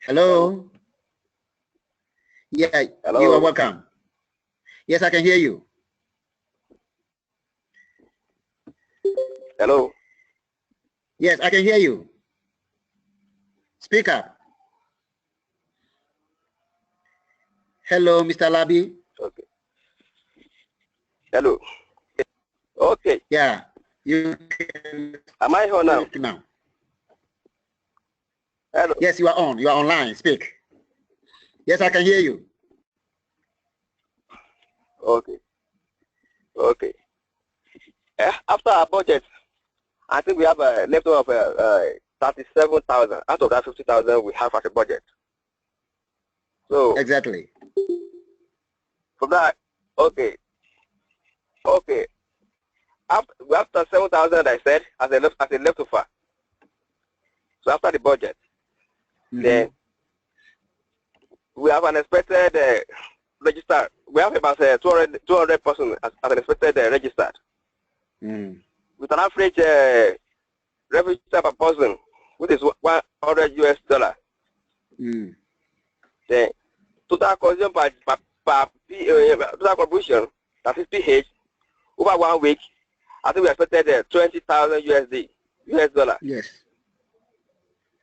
Hello? Yeah, hello. You are welcome. Yes, I can hear you. Hello? Yes, I can hear you. Speak up. Hello, Mr. Labi. Okay. Hello. Okay. Yeah. You can. Am I on now? Hello. Yes, you are on. You are online. Speak. Yes, I can hear you. Okay. Okay. After our budget, I think we have a leftover of 37,000. Out of that 50,000, we have as a budget. So exactly. From that, okay. After 7,000, I said as a leftover. So after the budget, then we have an expected register. We have about 200 persons as an expected registered. With an average revenue per person, which is $100 US. The total consumption total contribution, that is PH, over 1 week, I think we expected 20,000 US dollar. Yes.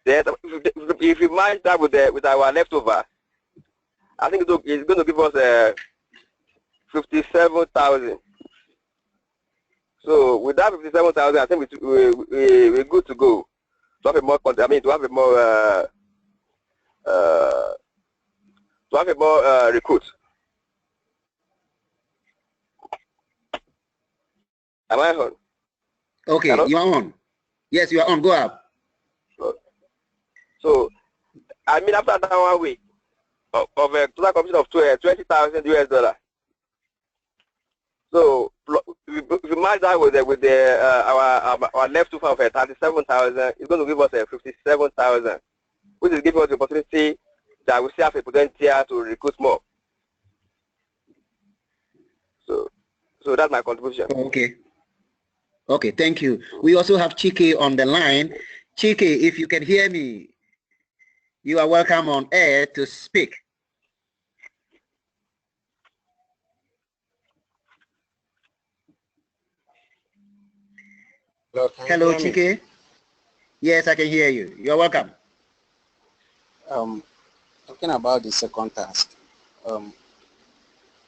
Then if you match that with our leftover, I think it's going to give us 57,000. So with that 57,000, I think we're good to go. To have a more content, to have a more recruit. Am I on? Okay, hello? You are on. Yes, you are on. Go up. So, after that 1 week of a total consumption of 20,000 US dollar. So, if we match that with our leftover of 37,000, it's going to give us 57,000, which is giving us the opportunity that we still have a potential to recruit more. So that's my contribution. Okay. Okay, thank you. We also have Chike on the line. Chike, if you can hear me, you are welcome on air to speak. Hello, Chike. Yes, I can hear you. You're welcome. Talking about the second task,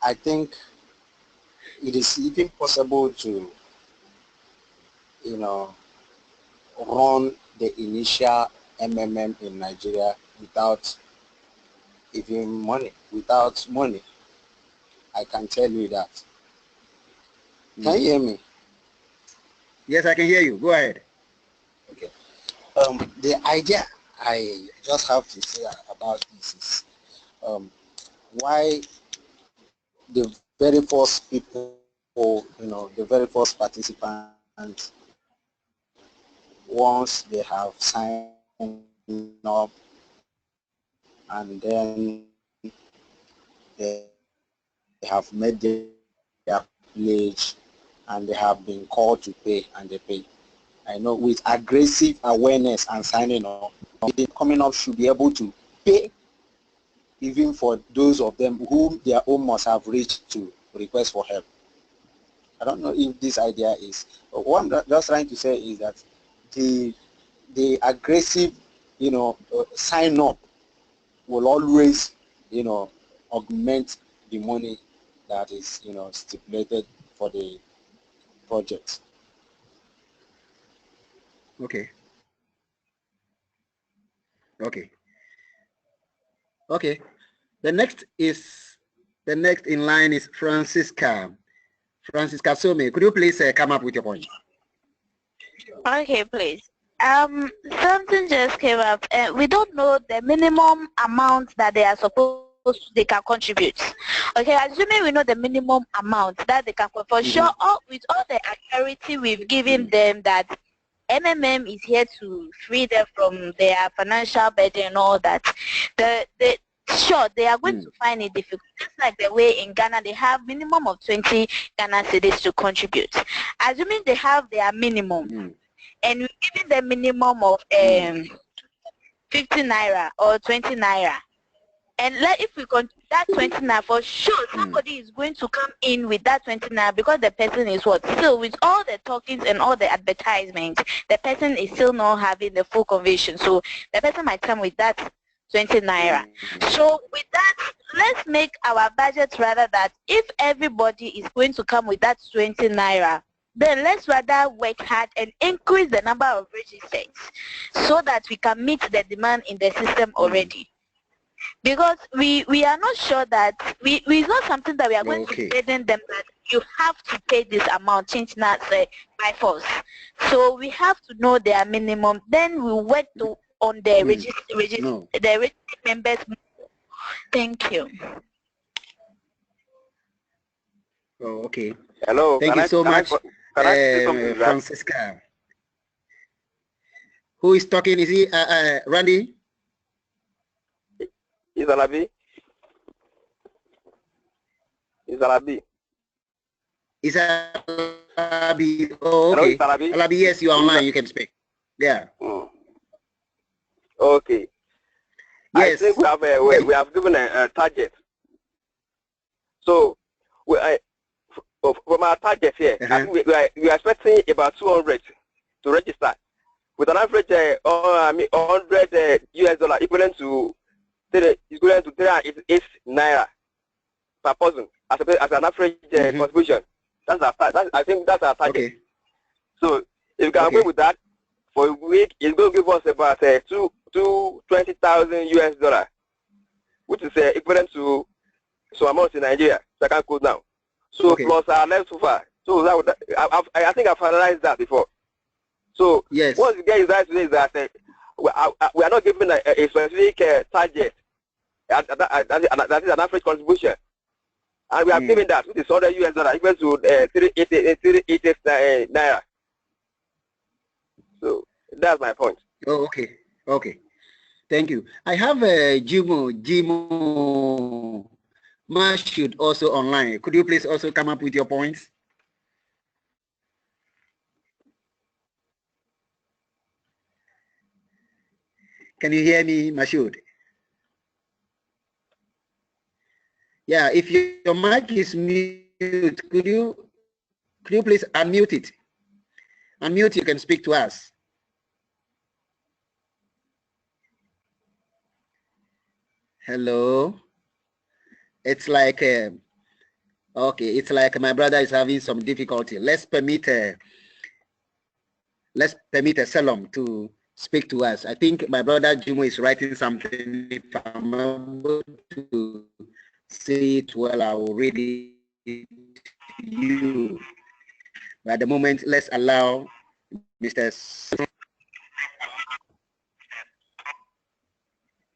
I think it is even possible to, run the initial MMM in Nigeria without even money, without money. I can tell you that. Can you hear me? Yes, I can hear you. Go ahead. Okay. The idea I just have to say about this is why the very first people, the very first participants, once they have signed up and then they have made their pledge and they have been called to pay and they pay. I know with aggressive awareness and signing up, the coming up should be able to pay even for those of them whom their own must have reached to request for help. I don't know if this idea is, but what I'm just trying to say is that the aggressive, sign up will always, augment the money that is, stipulated for the project. Okay. Okay. Okay. The next in line is Francisca. Francisca Some, could you please come up with your point? Okay, please. Something just came up. We don't know the minimum amount that they are they can contribute. Okay, assuming we know the minimum amount that they can for sure, with all the authority we've given them that MMM is here to free them from their financial burden and all that, sure, they are going to find it difficult. Just like the way in Ghana, they have minimum of 20 Ghana cedis to contribute. Assuming they have their minimum, and we're giving them minimum of 50 naira or 20 naira, And if we continue that 20 naira, for sure somebody is going to come in with that 20 naira because the person is what? Still with all the talkings and all the advertisements, the person is still not having the full conversion. So the person might come with that 20 naira. So with that, let's make our budget rather that if everybody is going to come with that 20 naira, then let's rather work hard and increase the number of registers so that we can meet the demand in the system already. Because we are not sure that it's not something that we are going to burden them that you have to pay this amount, change that by force. So we have to know their minimum. Then we work on the registered members. Thank you. Oh, okay. Hello. Thank you so much, Francisca. Who is talking? Is he Randy? Is Alabi? Is Alabi? Is Alabi? Oh, okay. Hello, Alabi? Alabi, yes, you are online. You can speak. Yeah. Okay. Yes. I think we have given a target. So from our target here, I think we are expecting about 200 to register with an average $100 US dollar equivalent to 388 naira per person as an average contribution. I think that's our target. Okay. So if we can agree with that for a week, it's going to give us about 20,000 US dollar, which is equivalent to some amount in Nigeria. So I can't quote now. So plus our left so far. So that I think I've analyzed that before. So yes, what you get is that today is that we are not given a specific target. That is an average contribution, and we are given that with the $100 US dollar equal to 388 naira. So that's my point. Oh, okay, okay. Thank you. I have Jimo Mashud also online. Could you please also come up with your points? Can you hear me, Mashud? Yeah, if your mic is mute, could you please unmute it? Unmute, you can speak to us. Hello. It's like okay, it's like my brother is having some difficulty. Let's permit Salom to speak to us. I think my brother Jumo is writing something. If I'm able to see it well, I will read it to you. But at the moment, let's allow Mr.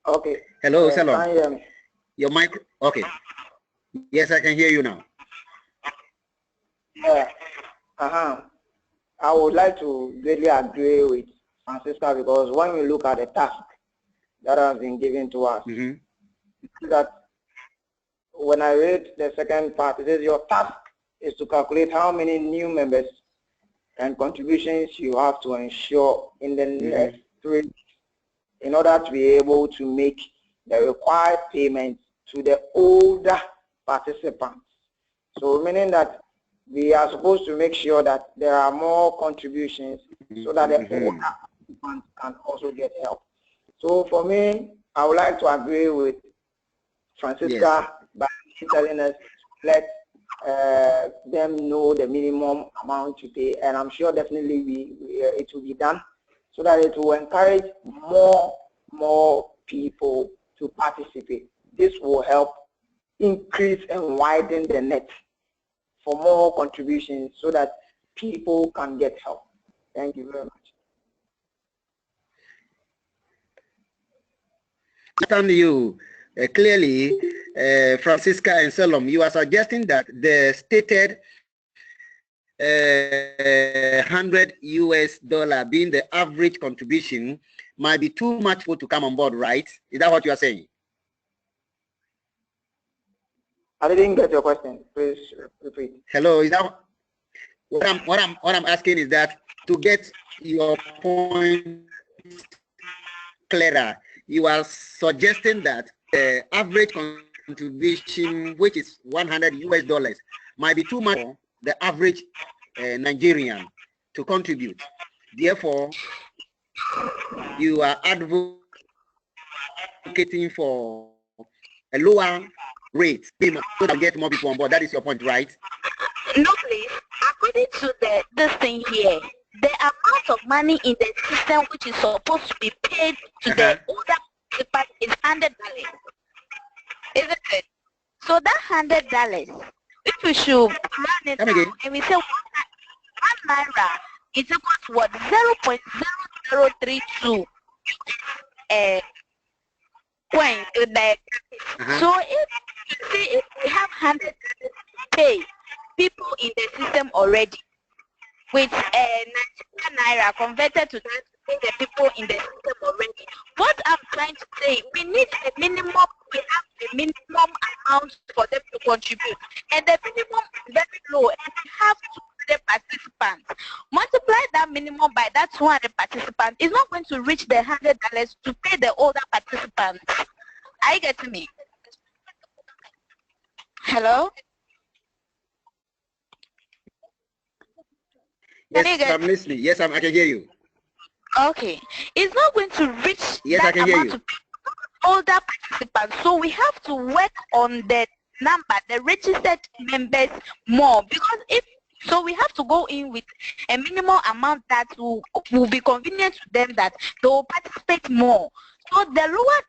Okay. Hello, Salom. Your mic. Okay. Yes, I can hear you now. Yeah. I would like to greatly agree with Francisca because when we look at the task that has been given to us, that when I read the second part, it says your task is to calculate how many new members and contributions you have to ensure in the next 3 weeks in order to be able to make the required payments to the older participants. So meaning that we are supposed to make sure that there are more contributions so that the older participants can also get help. So for me, I would like to agree with Francisca by telling us let them know the minimum amount to pay, and I'm sure definitely it will be done so that it will encourage more people to participate. This will help increase and widen the net for more contributions so that people can get help. Thank you very much. Understand you clearly, Francisca and Salom, you are suggesting that the stated $100 US being the average contribution might be too much for to come on board, right? Is that what you are saying? I didn't get your question. Please repeat. Hello, is that what I'm asking is that to get your point clearer, you are suggesting that average contribution, which is 100 US dollars, might be too much for the average Nigerian to contribute. Therefore, you are advocating for a lower rate so that get more people on board. That is your point, right? No, please. According to this thing here, the amount of money in the system which is supposed to be paid to the older participant is $100. Isn't it? So that $100, if we should run it down, and we say one naira is equal to what? 0.0032 coins. So if we have $100 pay people in the system already, with naira converted to that, the people in the system already. What I'm trying to say, we need a minimum. We have a minimum amount for them to contribute, and the minimum is very low, and we have 200 participants. Multiply that minimum by that 200 participants. It's not going to reach the $100 to pay the older participants. Are you getting me? Hello? Yes, I'm listening. Yes, I can hear you. Okay. It's not going to reach that amount to older participants. So we have to work on the number, the registered members more. Because we have to go in with a minimum amount that will be convenient to them, that they will participate more. So the lower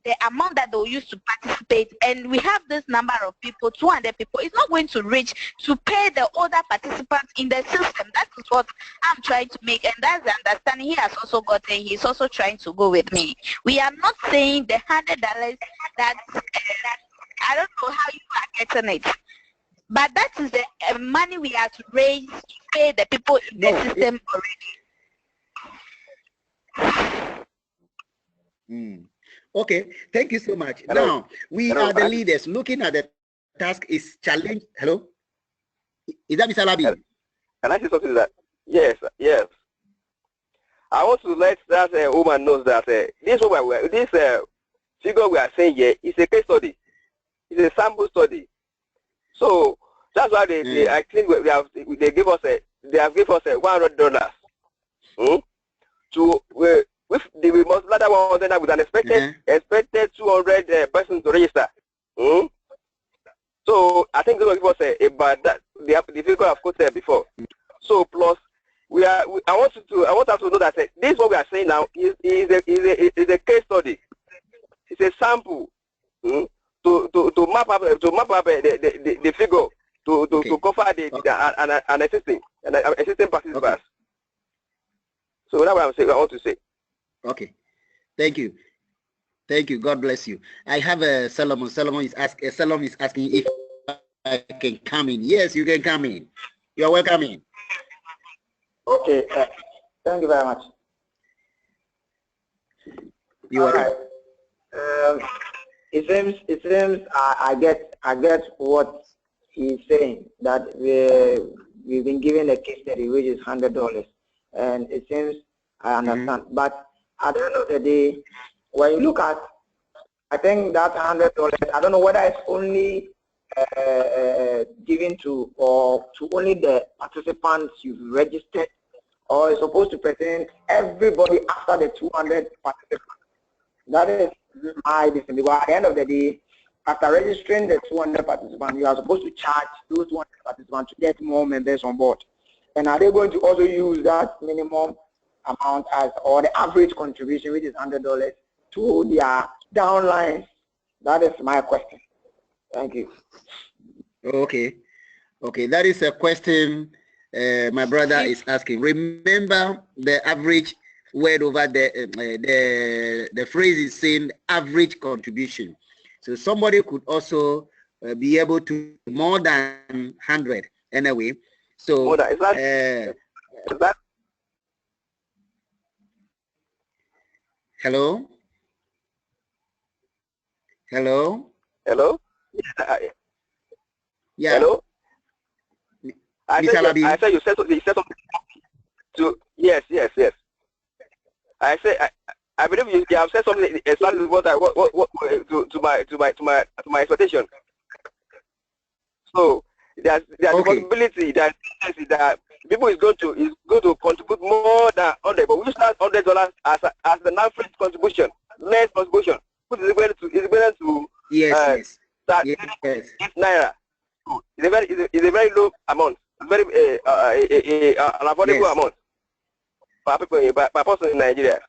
the amount that they'll use to participate, and we have this number of people, 200 people, it's not going to reach to pay the older participants in the system. That is what I'm trying to make, and that's the understanding he has also gotten. He's also trying to go with me. We are not saying the $100 that I don't know how you are getting it, but that is the money we have to raise to pay the people in the system already. Okay, thank you so much. Hello. Now, we are the leaders. Looking at the task is challenge. Hello? Is that Mr. Labi? Can I say something to that? Yes, yes. I want to let that woman know that this figure we are saying here is a case study. It's a sample study. So that's why they I think they have given us $100 to we must ladder 100 with an expected 200 persons to register. So I think they will give us about that the figure I've quoted before. So plus I want us to know that this what we are saying now is a case study. It's a sample to map up the figure to cover an existing participants. So that's what I'm saying. I want to say. Okay, thank you. God bless you. I have a Solomon. Solomon is asking if I can come in. Yes, you can come in. You are welcome in. Okay, thank you very much. You are right. It seems I get what he's saying, that we've been given a case study which is $100, and it seems I understand, but at the end of the day, when you look at, I think that $100, I don't know whether it's only given to only the participants you've registered, or it's supposed to present everybody after the 200 participants. That is my decision. Because at the end of the day, after registering the 200 participants, you are supposed to charge those 200 participants to get more members on board. And are they going to also use that minimum amount as, or the average contribution, which is $100, to their downlines? That is my question. Thank you. Okay, that is a question my brother is asking. Remember, the average word over the phrase is saying average contribution. So somebody could also be able to more than 100 anyway. So is that Hello? Yeah. Hello? I said you said something to yes. I said I believe you have said something exactly what to my expectation. So there's a possibility that people is going to contribute more than $100, but we start $100 as the average contribution, net contribution, which is equivalent to yes. Naira. It's a very low amount. It's very an affordable amount for people by person in Nigeria.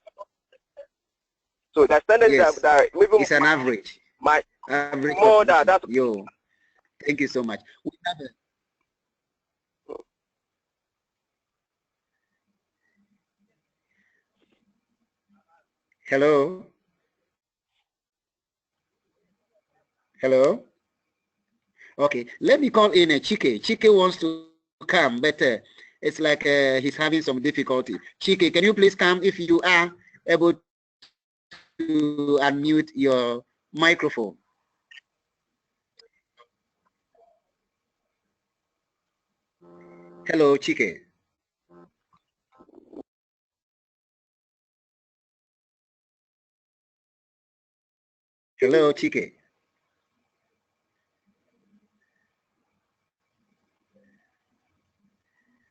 So the standard that it's an average. Average more than that. Yo, thank you so much. Hello. Hello. Okay, let me call in a Chike. Chike wants to come, but it's like he's having some difficulty. Chike, can you please come if you are able to unmute your microphone? Hello, Chike. Hello, Chike.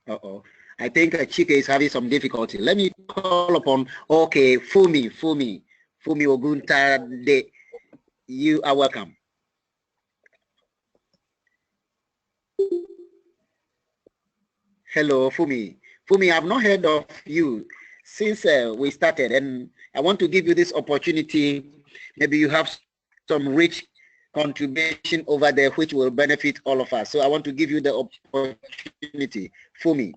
Uh-oh. I think Chike is having some difficulty. Let me call upon, okay, Fumi Oguntade. You are welcome. Hello, Fumi. Fumi, I've not heard of you since we started, and I want to give you this opportunity. Maybe you have some rich contribution over there which will benefit all of us. So I want to give you the opportunity. Fumi.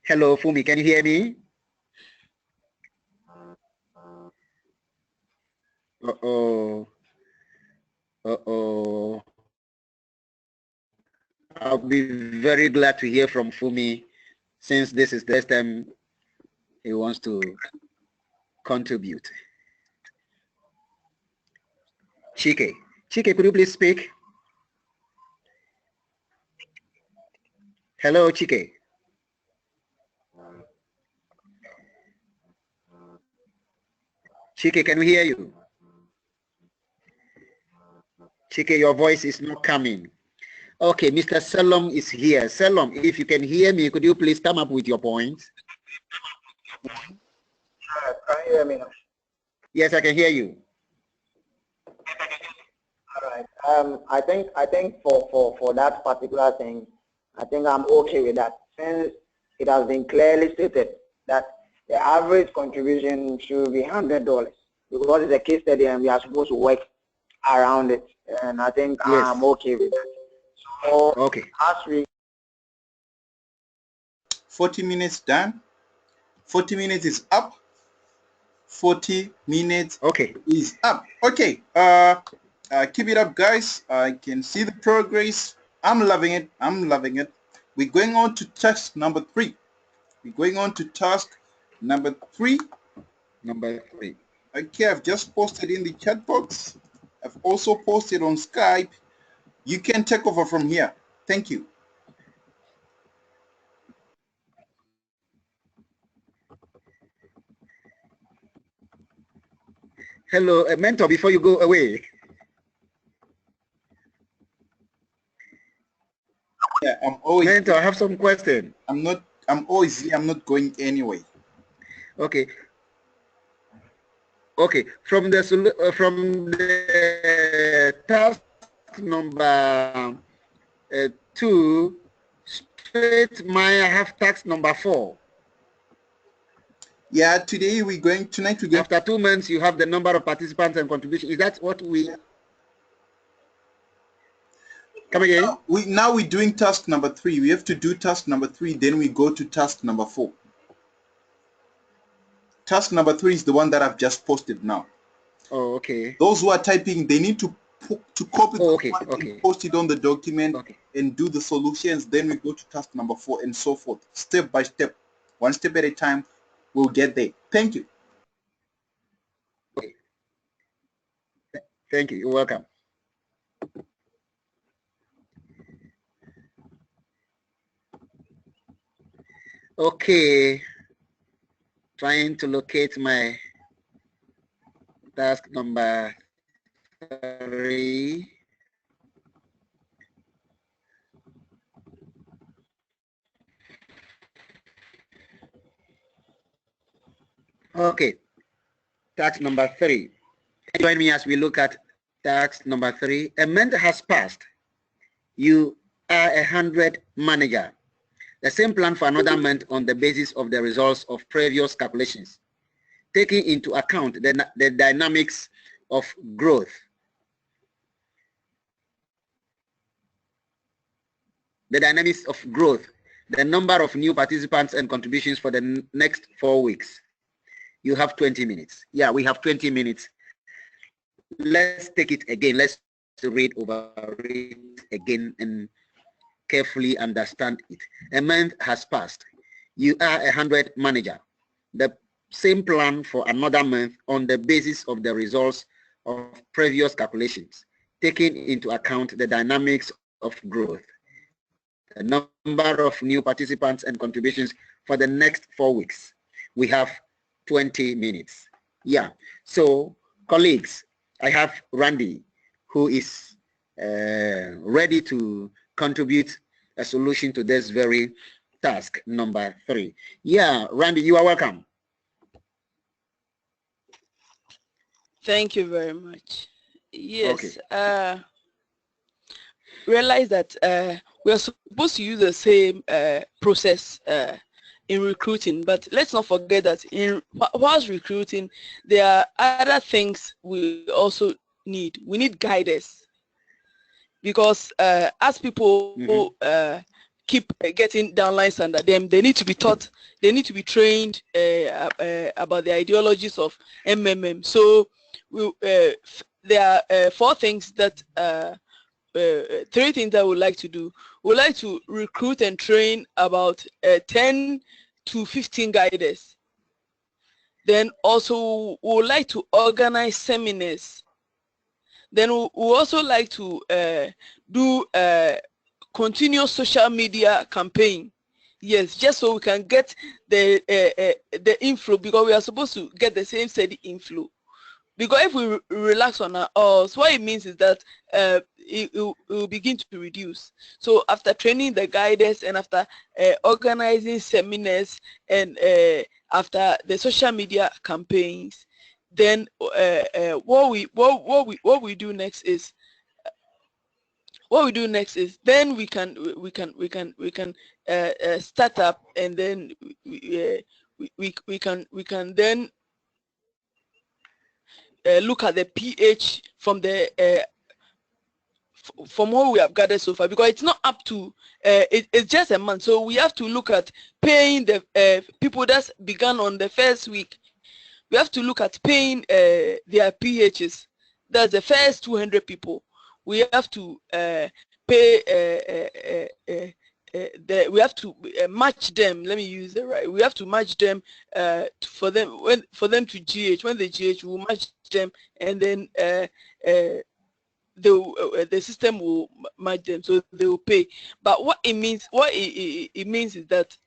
Hello, Fumi, can you hear me? Uh-oh. Uh-oh. I'll be very glad to hear from Fumi, since this is the first time he wants to contribute. Chike, could you please speak? Hello, Chike. Chike, can we hear you? Chike, your voice is not coming. Okay, Mr. Salom is here. Salom, if you can hear me, could you please come up with your points? Can you hear me now? Yes, I can hear you. All right. I think for that particular thing, I think I'm okay with that, since it has been clearly stated that the average contribution should be $100, because it's a case study and we are supposed to work around it, and I think I'm okay with that. So okay, as we 40 minutes done. 40 minutes is up. 40 minutes is up. Okay, keep it up, guys. I can see the progress. I'm loving it. We're going on to task number 3. Number 3. Okay, I've just posted in the chat box. I've also posted on Skype. You can take over from here. Thank you. Hello, Mentor, before you go away. Yeah, I'm always Mentor, I have some question. I'm always here. I'm not going anywhere. Okay. Okay, from the task number 2 straight, I have task number 4. Yeah, tonight we're going after 2 months you have the number of participants and contribution. Is that what we come again? Now we're doing task number 3. We have to do task number 3, then we go to task number 4. Task number 3 is the one that I've just posted now. Oh, okay. Those who are typing, they need to copy and post it on the document and do the solutions. Then we go to task number 4 and so forth, step by step, one step at a time. We'll get there. Thank you. Okay. Thank you. You're welcome. Okay. Trying to locate my task number 3. Okay, task number 3. Join me as we look at task number 3. A month has passed. You are a 100 manager. The same plan for another month on the basis of the results of previous calculations, taking into account the dynamics of growth. The dynamics of growth, the number of new participants and contributions for the next 4 weeks. You have 20 minutes. Yeah, we have 20 minutes. Let's take it again. Let's read over it again and carefully understand it. A month has passed. You are a 100 manager. The same plan for another month on the basis of the results of previous calculations, taking into account the dynamics of growth, the number of new participants and contributions for the next 4 weeks. We have 20 minutes. Yeah. So, colleagues, I have Randy, who is ready to contribute a solution to this very task number 3. Yeah, Randy, you are welcome. Thank you very much. Yes. Okay. Realize that we are supposed to use the same process in recruiting, but let's not forget that whilst recruiting, there are other things we also need. We need guidance, because as people keep getting downlines under them, they need to be taught, they need to be trained about the ideologies of MMM. So there are 4 things that 3 things that we would like to do. We would like to recruit and train about 10 to 15 guiders. Then also we would like to organize seminars. Then we also like to do continuous social media campaign. Yes, just so we can get the inflow, because we are supposed to get the same steady inflow. Because if we relax on our oars, what it means is that it will begin to reduce. So after training the guiders and after organizing seminars and after the social media campaigns, then what we do next is then we can start up, and then we can then look at the pH from the from what we have gathered so far, because it's not up to it's just a month, so we have to look at paying the people that's begun on the first week. We have to look at paying their pHs. That's the first 200 people. We have to pay we have to match them. Let me use the right. We have to match them for them to GH. When they GH, we'll match them, and then the system will match them, so they will pay. But what it means, it means is that,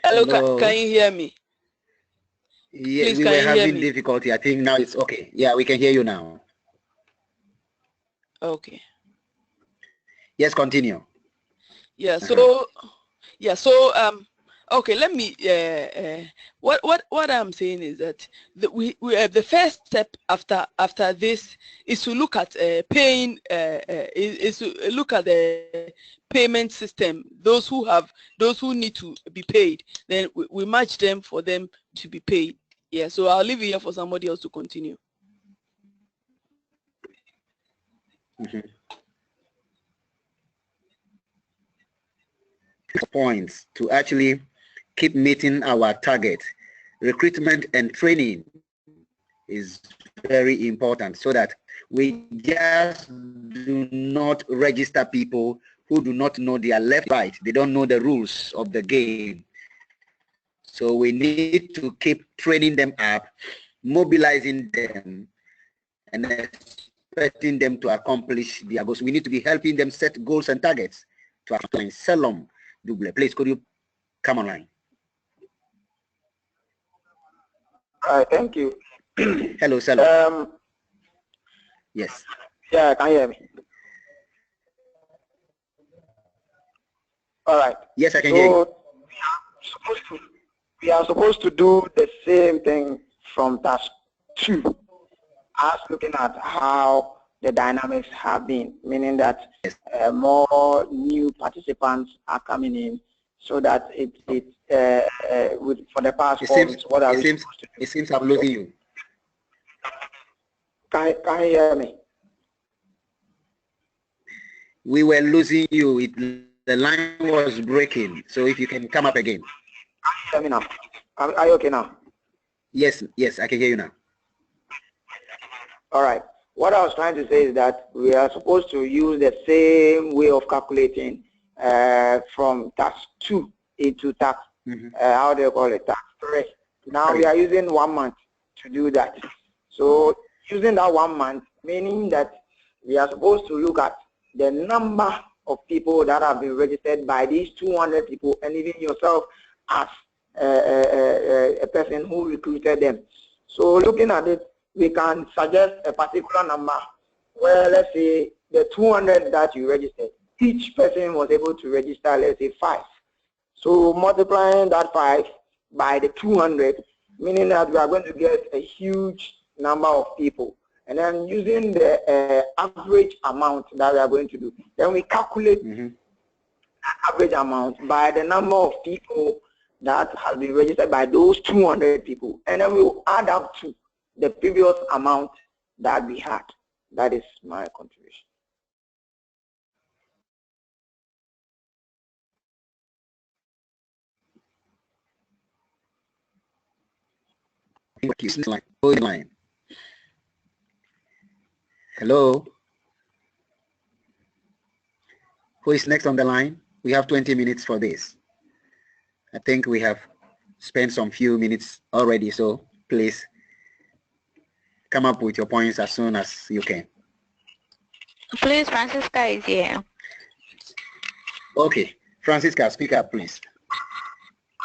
hello, can you hear me? Yeah, please, we were having difficulty. I think now it's okay. Yeah, we can hear you now. Okay. Yes, continue. Yeah. So, okay. Let me. What I'm saying is that the first step after this is to look at paying. Is to look at the payment system. Those who need to be paid, then we match them for them to be paid. Yeah. So I'll leave it here for somebody else to continue. Points to actually keep meeting our target. Recruitment and training is very important, so that we just do not register people who do not know their left right. They don't know the rules of the game. So we need to keep training them up, mobilizing them, and expecting them to accomplish their goals. We need to be helping them set goals and targets to accomplish. Salom Double. Please, could you come online? Thank you. Hello, Salom. Yes. Yeah, can you hear me? All right. Yes, I can hear you. We are supposed to do the same thing from task 2, as looking at how the dynamics have been, meaning that more new participants are coming in, so that for the past 4 weeks, what are we supposed to do? It seems I'm losing you. Can you hear me? We were losing you. The line was breaking. So if you can come up again. Can you hear me now? Are you okay now? Yes, I can hear you now. All right. What I was trying to say is that we are supposed to use the same way of calculating from task 2 into task, how do you call it, task 3. Now we are using 1 month to do that. So using that 1 month, meaning that we are supposed to look at the number of people that have been registered by these 200 people, and even yourself as a person who recruited them. So looking at it, we can suggest a particular number where, let's say, the 200 that you registered, each person was able to register, let's say, 5. So multiplying that 5 by the 200, meaning that we are going to get a huge number of people. And then using the average amount that we are going to do, then we calculate the average amount by the number of people that have been registered by those 200 people. And then we will add up to the previous amount that we had. That is my contribution. Hello. Who is next on the line? We have 20 minutes for this. I think we have spent some few minutes already, so please come up with your points as soon as you can. Please, Francisca is here. Okay, Francisca, speak up, please.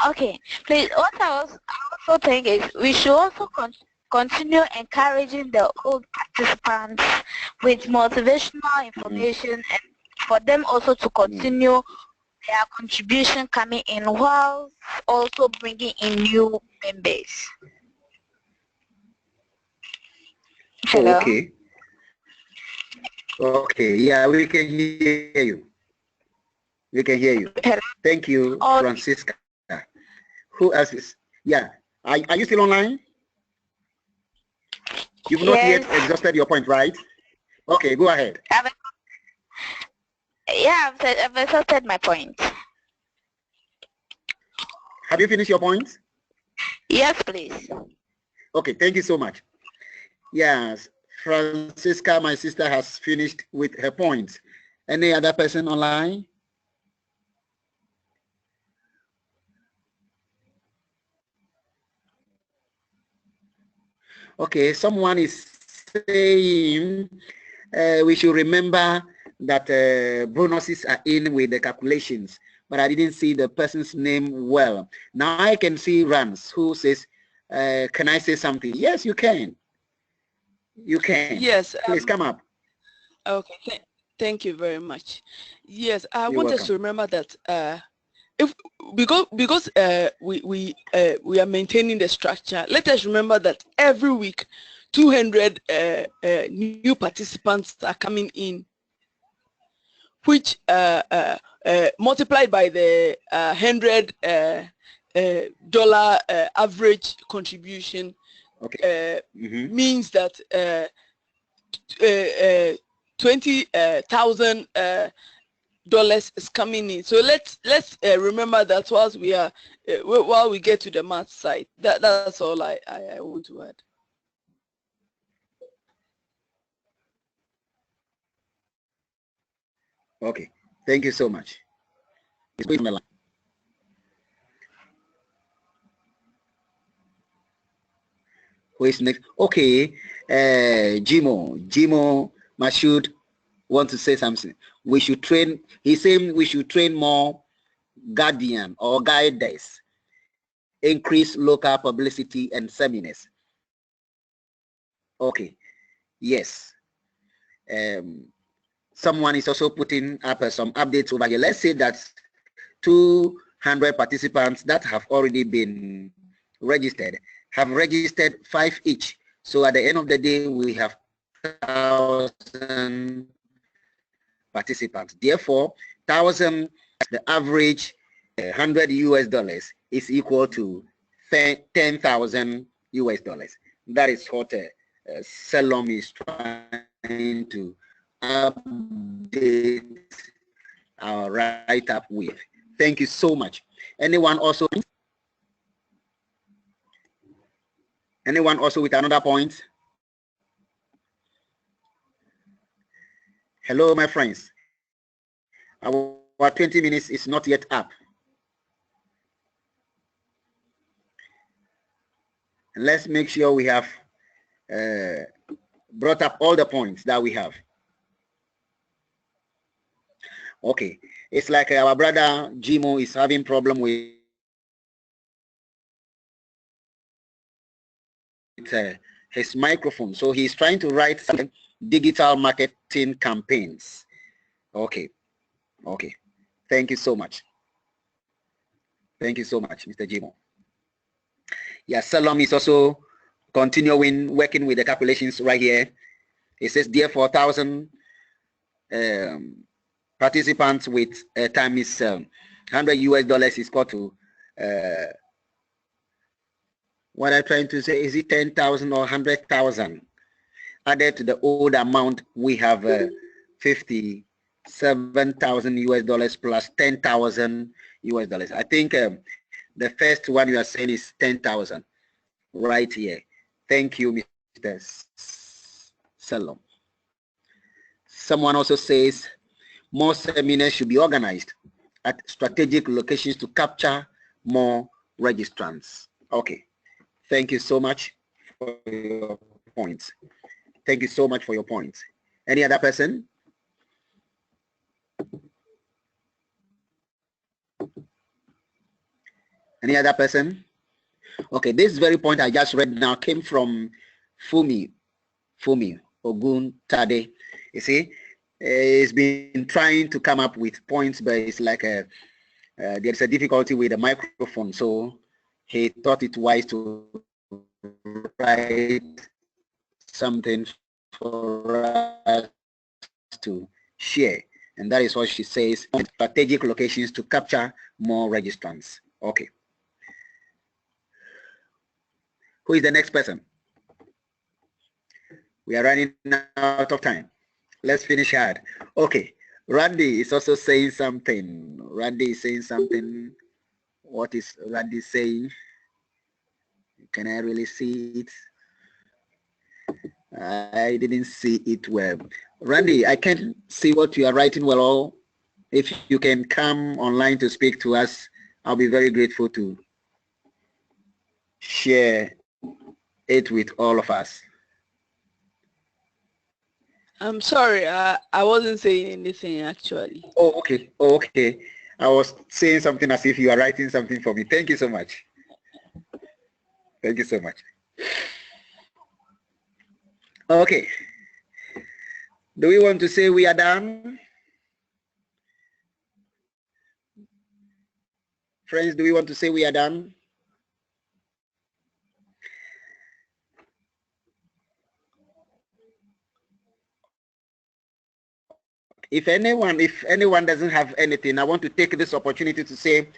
Okay, please. What I also think is we should also continue encouraging the old participants with motivational information and for them also to continue their contribution coming in while also bringing in new members. Hello? Okay. Okay, yeah, we can hear you. We can hear you. Hello? Thank you, Francisca. Who else is? Yeah, are you still online? You've not yet exhausted your point, right? Okay, go ahead. I've exhausted my point. Have you finished your point? Yes, please. Okay, thank you so much. Yes, Francisca, my sister, has finished with her points. Any other person online? Okay, someone is saying we should remember that bonuses are in with the calculations, but I didn't see the person's name well. Now I can see Rans, who says, can I say something? Yes, you can. You can. Yes. Please come up. Okay. Thank you very much. Yes, I You're want welcome. us to remember that because we are maintaining the structure, let us remember that every week 200 new participants are coming in, which multiplied by the $100 average contribution means that $20,000 is coming in. So let's remember that whilst we are while we get to the math side. That's all I want to add. Okay, thank you so much. Who is next? Okay, Jimo Mashoud want to say something. We should train, he's saying we should train more guardian or guiders, increase local publicity and seminars. Okay, yes. Someone is also putting up some updates over here. Let's say that 200 participants that have already been registered have registered 5 each. So at the end of the day, we have 1,000 participants. Therefore, 1,000, the average $100 US is equal to 10,000 US dollars. That is what Salom is trying to update our write-up with. Thank you so much. Anyone also with another point? Hello, my friends. Our 20 minutes is not yet up. Let's make sure we have brought up all the points that we have. Okay, it's like our brother Jimo is having problem with his microphone, so he's trying to write some digital marketing campaigns. Okay, thank you so much. Thank you so much, Mr. Jimo. Yeah, Salom is also continuing working with the calculations right here. It says therefore 1,000 participants with time is $100 US is equal to what I'm trying to say, is it 10,000 or 100,000? Added to the old amount, we have 57,000 US dollars plus 10,000 US dollars. I think the first one you are saying is 10,000 right here. Thank you, Mr. Salom. Someone also says more seminars should be organized at strategic locations to capture more registrants. Okay. Thank you so much for your points. Thank you so much for your points. Any other person? Any other person? Okay, this very point I just read now came from Fumi Ogun Tade. You see, he's been trying to come up with points, but it's like there's a difficulty with the microphone, so he thought it wise to write something for us to share, and that is what she says: strategic locations to capture more registrants. Okay. Who is the next person? We are running out of time. Let's finish hard. Okay. Randy is also saying something. Randy is saying something. What is Randy saying? Can I really see it? I didn't see it well. Randy, I can't see what you are writing well. If you can come online to speak to us, I'll be very grateful to share it with all of us. I'm sorry, I wasn't saying anything actually. Oh, okay. Oh, okay. I was saying something as if you are writing something for me. Thank you so much. Thank you so much. Okay. Do we want to say we are done? Friends, do we want to say we are done? If anyone doesn't have anything, I want to take this opportunity to say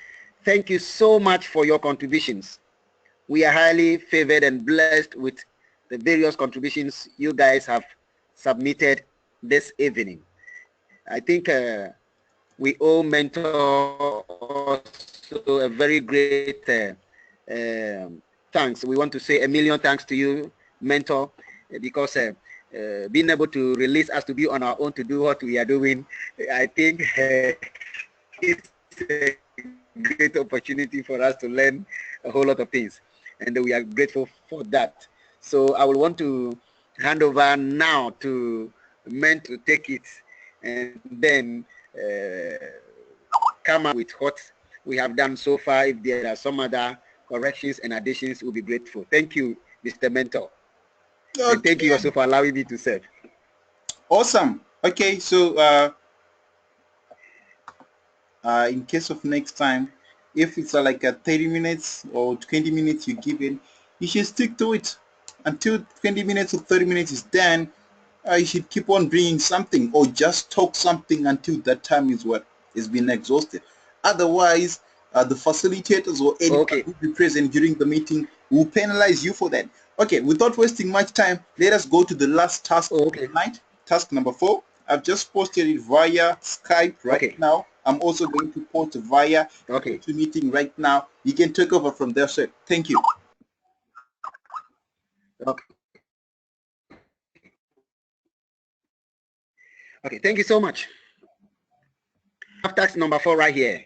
thank you so much for your contributions. We are highly favored and blessed with the various contributions you guys have submitted this evening. I think we owe Mentor also a very great thanks. We want to say a million thanks to you, Mentor, because being able to release us to be on our own to do what we are doing, I think it's a great opportunity for us to learn a whole lot of things, and we are grateful for that. So I will want to hand over now to Men to take it and then come up with what we have done so far. If there are some other corrections and additions, we'll be grateful. Thank you, Mr. Mentor. Okay. And thank you also for allowing me to serve. Awesome. Okay, so in case of next time, if it's like a 30 minutes or 20 minutes you give it, you should stick to it until 20 minutes or 30 minutes is done. You should keep on bringing something or just talk something until that time is what is being exhausted. Otherwise, the facilitators or anyone who will be present during the meeting will penalize you for that. Okay, without wasting much time, let us go to the last task tonight. Task number 4. I've just posted it via Skype right now. I'm also going to post via to meeting right now. You can take over from there, sir. Thank you. Okay, thank you so much. Task number 4 right here.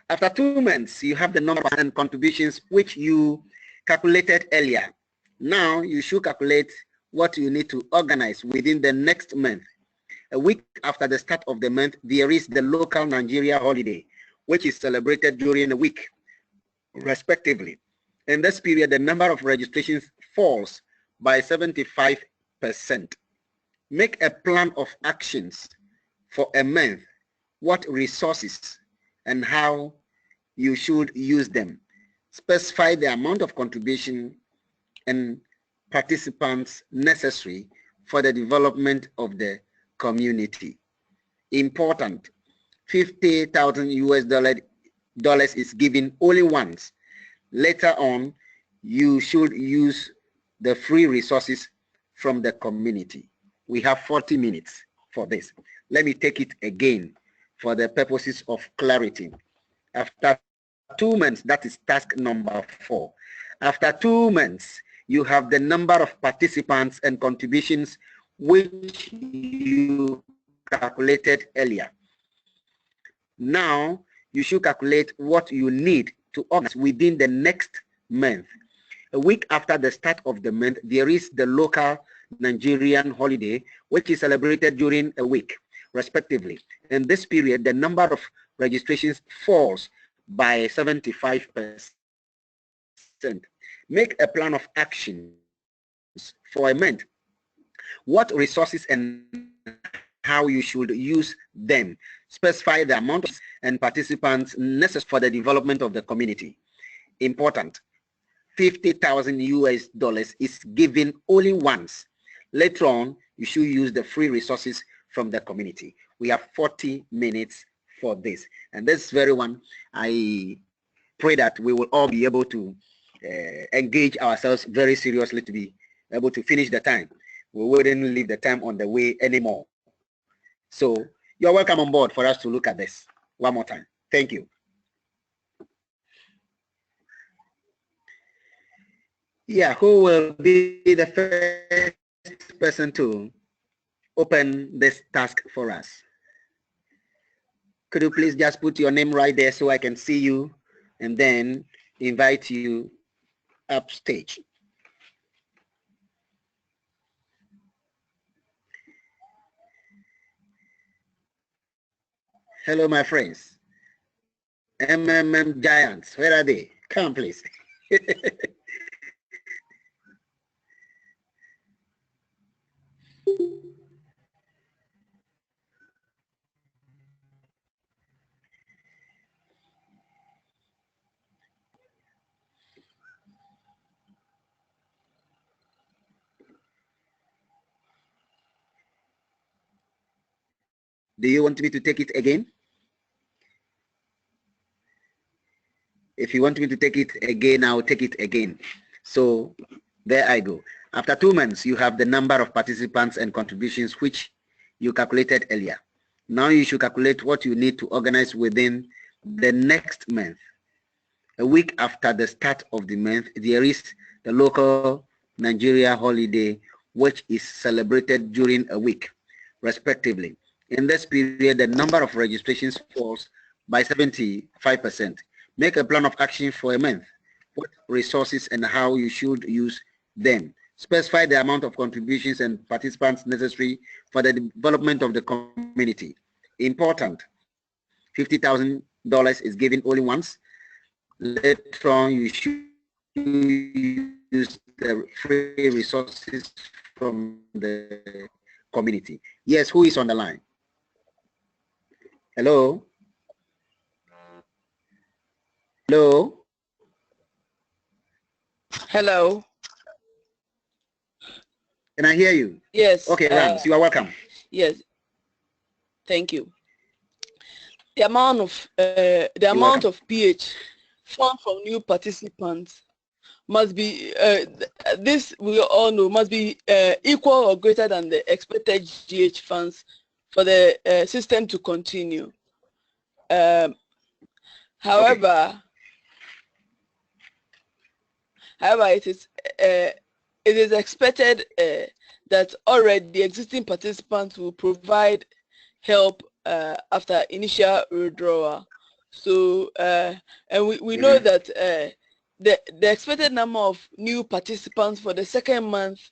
After 2 months, you have the number and contributions which you calculated earlier. Now you should calculate what you need to organize within the next month. A week after the start of the month, there is the local Nigeria holiday, which is celebrated during a week, respectively. In this period, the number of registrations falls by 75%. Make a plan of actions for a month, what resources and how you should use them. Specify the amount of contribution and participants necessary for the development of the community. Important, 50,000 US dollars is given only once. Later on, you should use the free resources from the community. We have 40 minutes for this. Let me take it again for the purposes of clarity. After 2 months, that is task number 4. After 2 months, you have the number of participants and contributions which you calculated earlier. Now, you should calculate what you need to organize within the next month. A week after the start of the month, there is the local Nigerian holiday, which is celebrated during a week, respectively. In this period, the number of registrations falls by 75%. Make a plan of action for a month. What resources and how you should use them. Specify the amount and participants necessary for the development of the community. Important, 50,000 US dollars is given only once. Later on, you should use the free resources from the community. We have 40 minutes for this. And this very one, I pray that we will all be able to engage ourselves very seriously to be able to finish the time. We wouldn't leave the time on the way anymore. So you're welcome on board for us to look at this one more time. Thank you. Yeah, who will be the first person to open this task for us? Could you please just put your name right there so I can see you and then invite you upstage. Hello, my friends. MMM giants, where are they? Come, please. Do you want me to take it again? If you want me to take it again, I'll take it again. So there I go. After 2 months, you have the number of participants and contributions which you calculated earlier. Now you should calculate what you need to organize within the next month. A week after the start of the month, there is the local Nigeria holiday, which is celebrated during a week, respectively. In this period, the number of registrations falls by 75%. Make a plan of action for a month. What resources and how you should use them. specify the amount of contributions and participants necessary for the development of the community. Important, $50,000 is given only once. Later on, you should use the free resources from the community. Yes, who is on the line? Hello? Hello? Hello? Can I hear you? Yes. Okay, Rams, you are welcome. Yes. Thank you. The amount of PH found from new participants must be, this we all know, must be equal or greater than the expected GH funds for the system to continue. However, it is expected that already the existing participants will provide help after initial withdrawal. So, and we know that the expected number of new participants for the second month,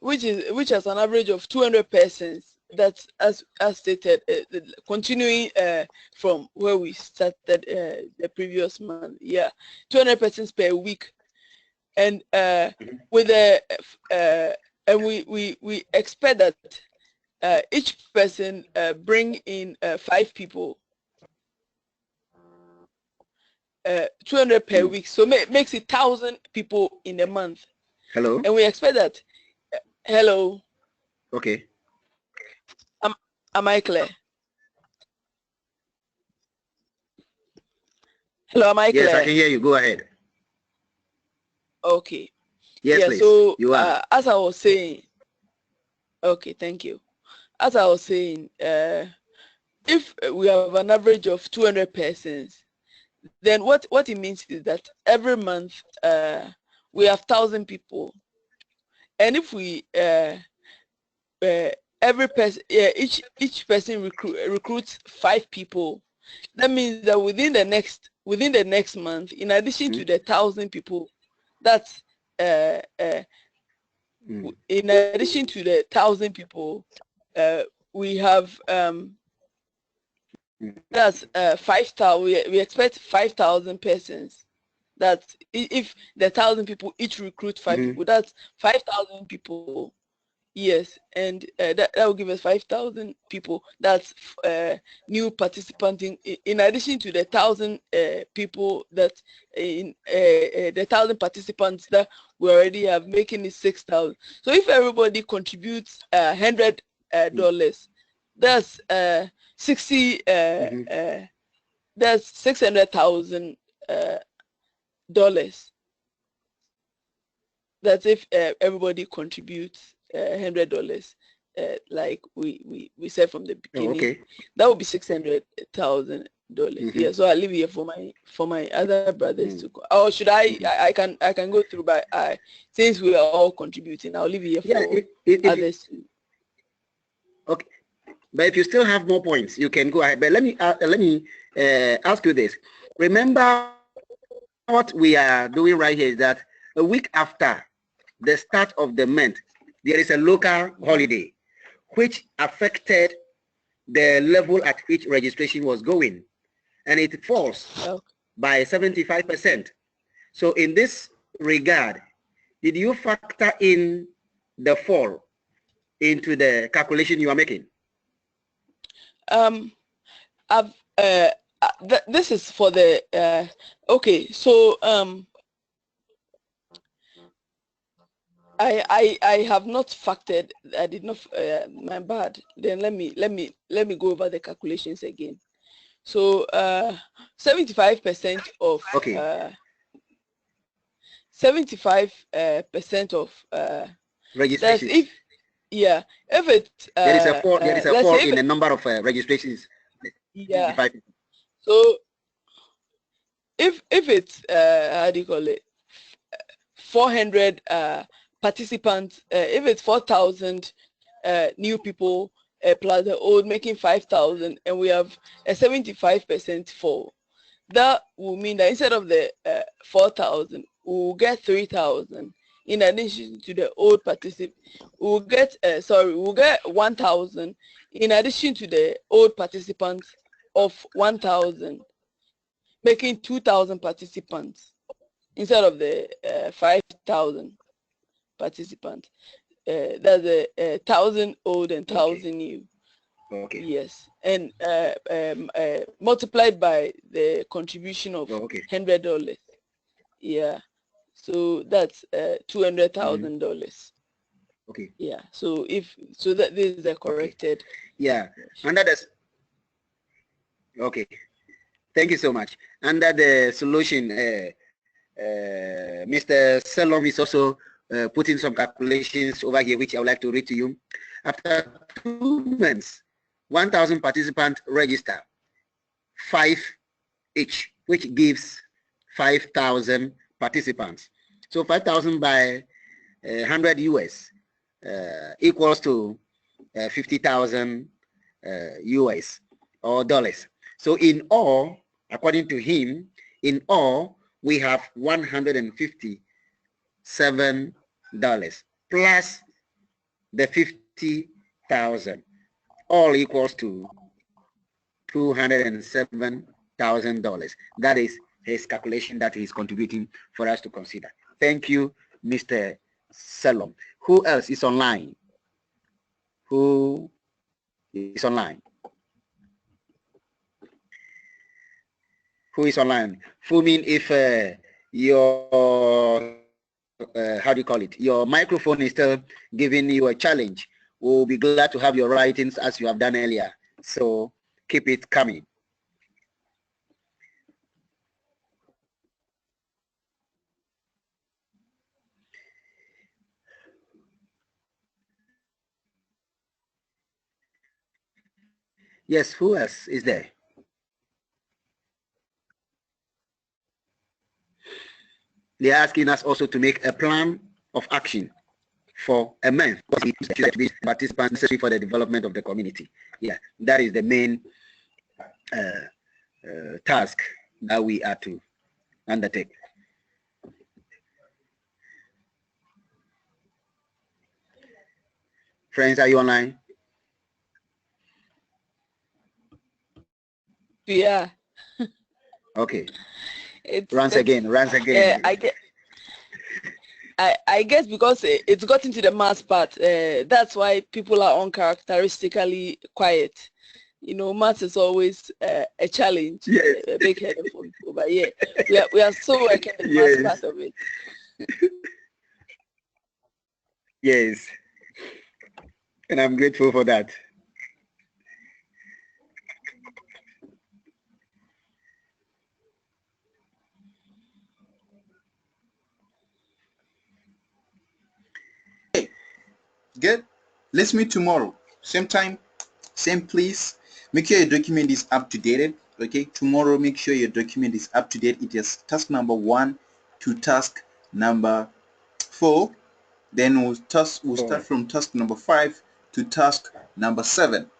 which has an average of 200 persons. That's as stated, continuing from where we started the previous month. Yeah, 200 persons per week, and with the and we expect that each person bring in 5 people, 200 per week, so makes it 1,000 people in a month. Hello. And we expect that. Hello. Okay. Am I clear? Hello, am I clear? Yes, I can hear you. Go ahead. Okay. Yes, yeah, please. So you are. As I was saying, okay, thank you. As I was saying, if we have an average of 200 persons, then what it means is that every month we have 1,000 people, and if we every person, each person recruits 5 people, that means that within the next month, in addition to the 1,000 people, that's in addition to the 1,000 people, we have that's 5,000. We expect 5,000 persons. That's if the 1,000 people each recruit 5 people. That's 5,000 people. Yes, and that will give us 5,000 people. That's new participants in addition to the 1,000 people that in the 1,000 participants that we already have, making it 6,000. So if everybody contributes $100, that's 60. That's $600,000. That's if everybody contributes $100, like we said from the beginning. Okay. That would be $600,000. Yeah. So I'll leave here for my other brothers to go. Or should I can go through by since we are all contributing. I'll leave here for others. Okay. But if you still have more points, you can go ahead. But let me ask you this. Remember, what we are doing right here is that a week after the start of the month, there is a local holiday, which affected the level at which registration was going, and it falls by 75%. So in this regard, did you factor in the fall into the calculation you are making? This is for the okay. So I have not factored. I did not. My bad. Then let me go over the calculations again. So 75% of 75% of registration. If it there is a fall in the number of registrations. Yeah. So if it's how do you call it, 400 participants, if it's 4,000 new people plus the old, making 5,000, and we have a 75% fall, that will mean that instead of the 4,000, we'll get 3,000, in addition to the old participant. We'll get, we'll get 1,000 in addition to the old participants of 1,000, making 2,000 participants instead of the 5,000 participants. That's a 1,000 old and 1,000 new. Okay. Yes, and multiplied by the contribution of $100. Yeah, so that's $200,000. Okay. Yeah. So that this is the corrected. Yeah. Under the Thank you so much. Under the solution, Mr. Salom is also putting some calculations over here, which I would like to read to you. After 2 months, 1,000 participants register, 5 each, which gives 5,000 participants. So 5,000 by 100 US equals to 50,000 US or dollars. So in all, according to him, in all, we have $157 plus the 50,000, all equals to $207,000. That is his calculation that he's contributing for us to consider. Thank you, Mr. Salom. Who else is online? Who is online? Who is online? Fumin, if your how do you call it? Your microphone is still giving you a challenge, we'll be glad to have your writings as you have done earlier. So keep it coming. Yes, who else is there? They're asking us also to make a plan of action for a month participants necessary for the development of the community. Yeah, that is the main task that we are to undertake. Friends, are you online? Yeah. Okay. Runs again. I guess because it's got into the mass part, that's why people are uncharacteristically quiet. You know, maths is always a challenge, yes. A big headache for people. But yeah, we are still working the maths part of it. Yes, and I'm grateful for that. Good. Let's meet tomorrow. Same time, same place. Make sure your document is up to date. Okay. Tomorrow, make sure your document is up to date. It is task number 1 to task number 4. Then we'll start from task number 5 to task number 7.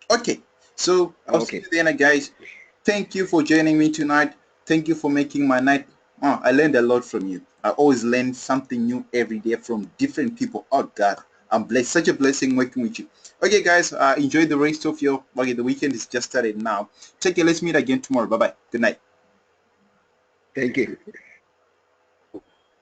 Okay. So I'll see you then, guys. Thank you for joining me tonight. Thank you for making my night. Oh, I learned a lot from you. I always learn something new every day from different people. Oh God, I'm blessed. Such a blessing working with you. Okay, guys, enjoy the rest of your. Okay, the weekend is just started now. Take care. Let's meet again tomorrow. Bye bye. Good night. Thank you.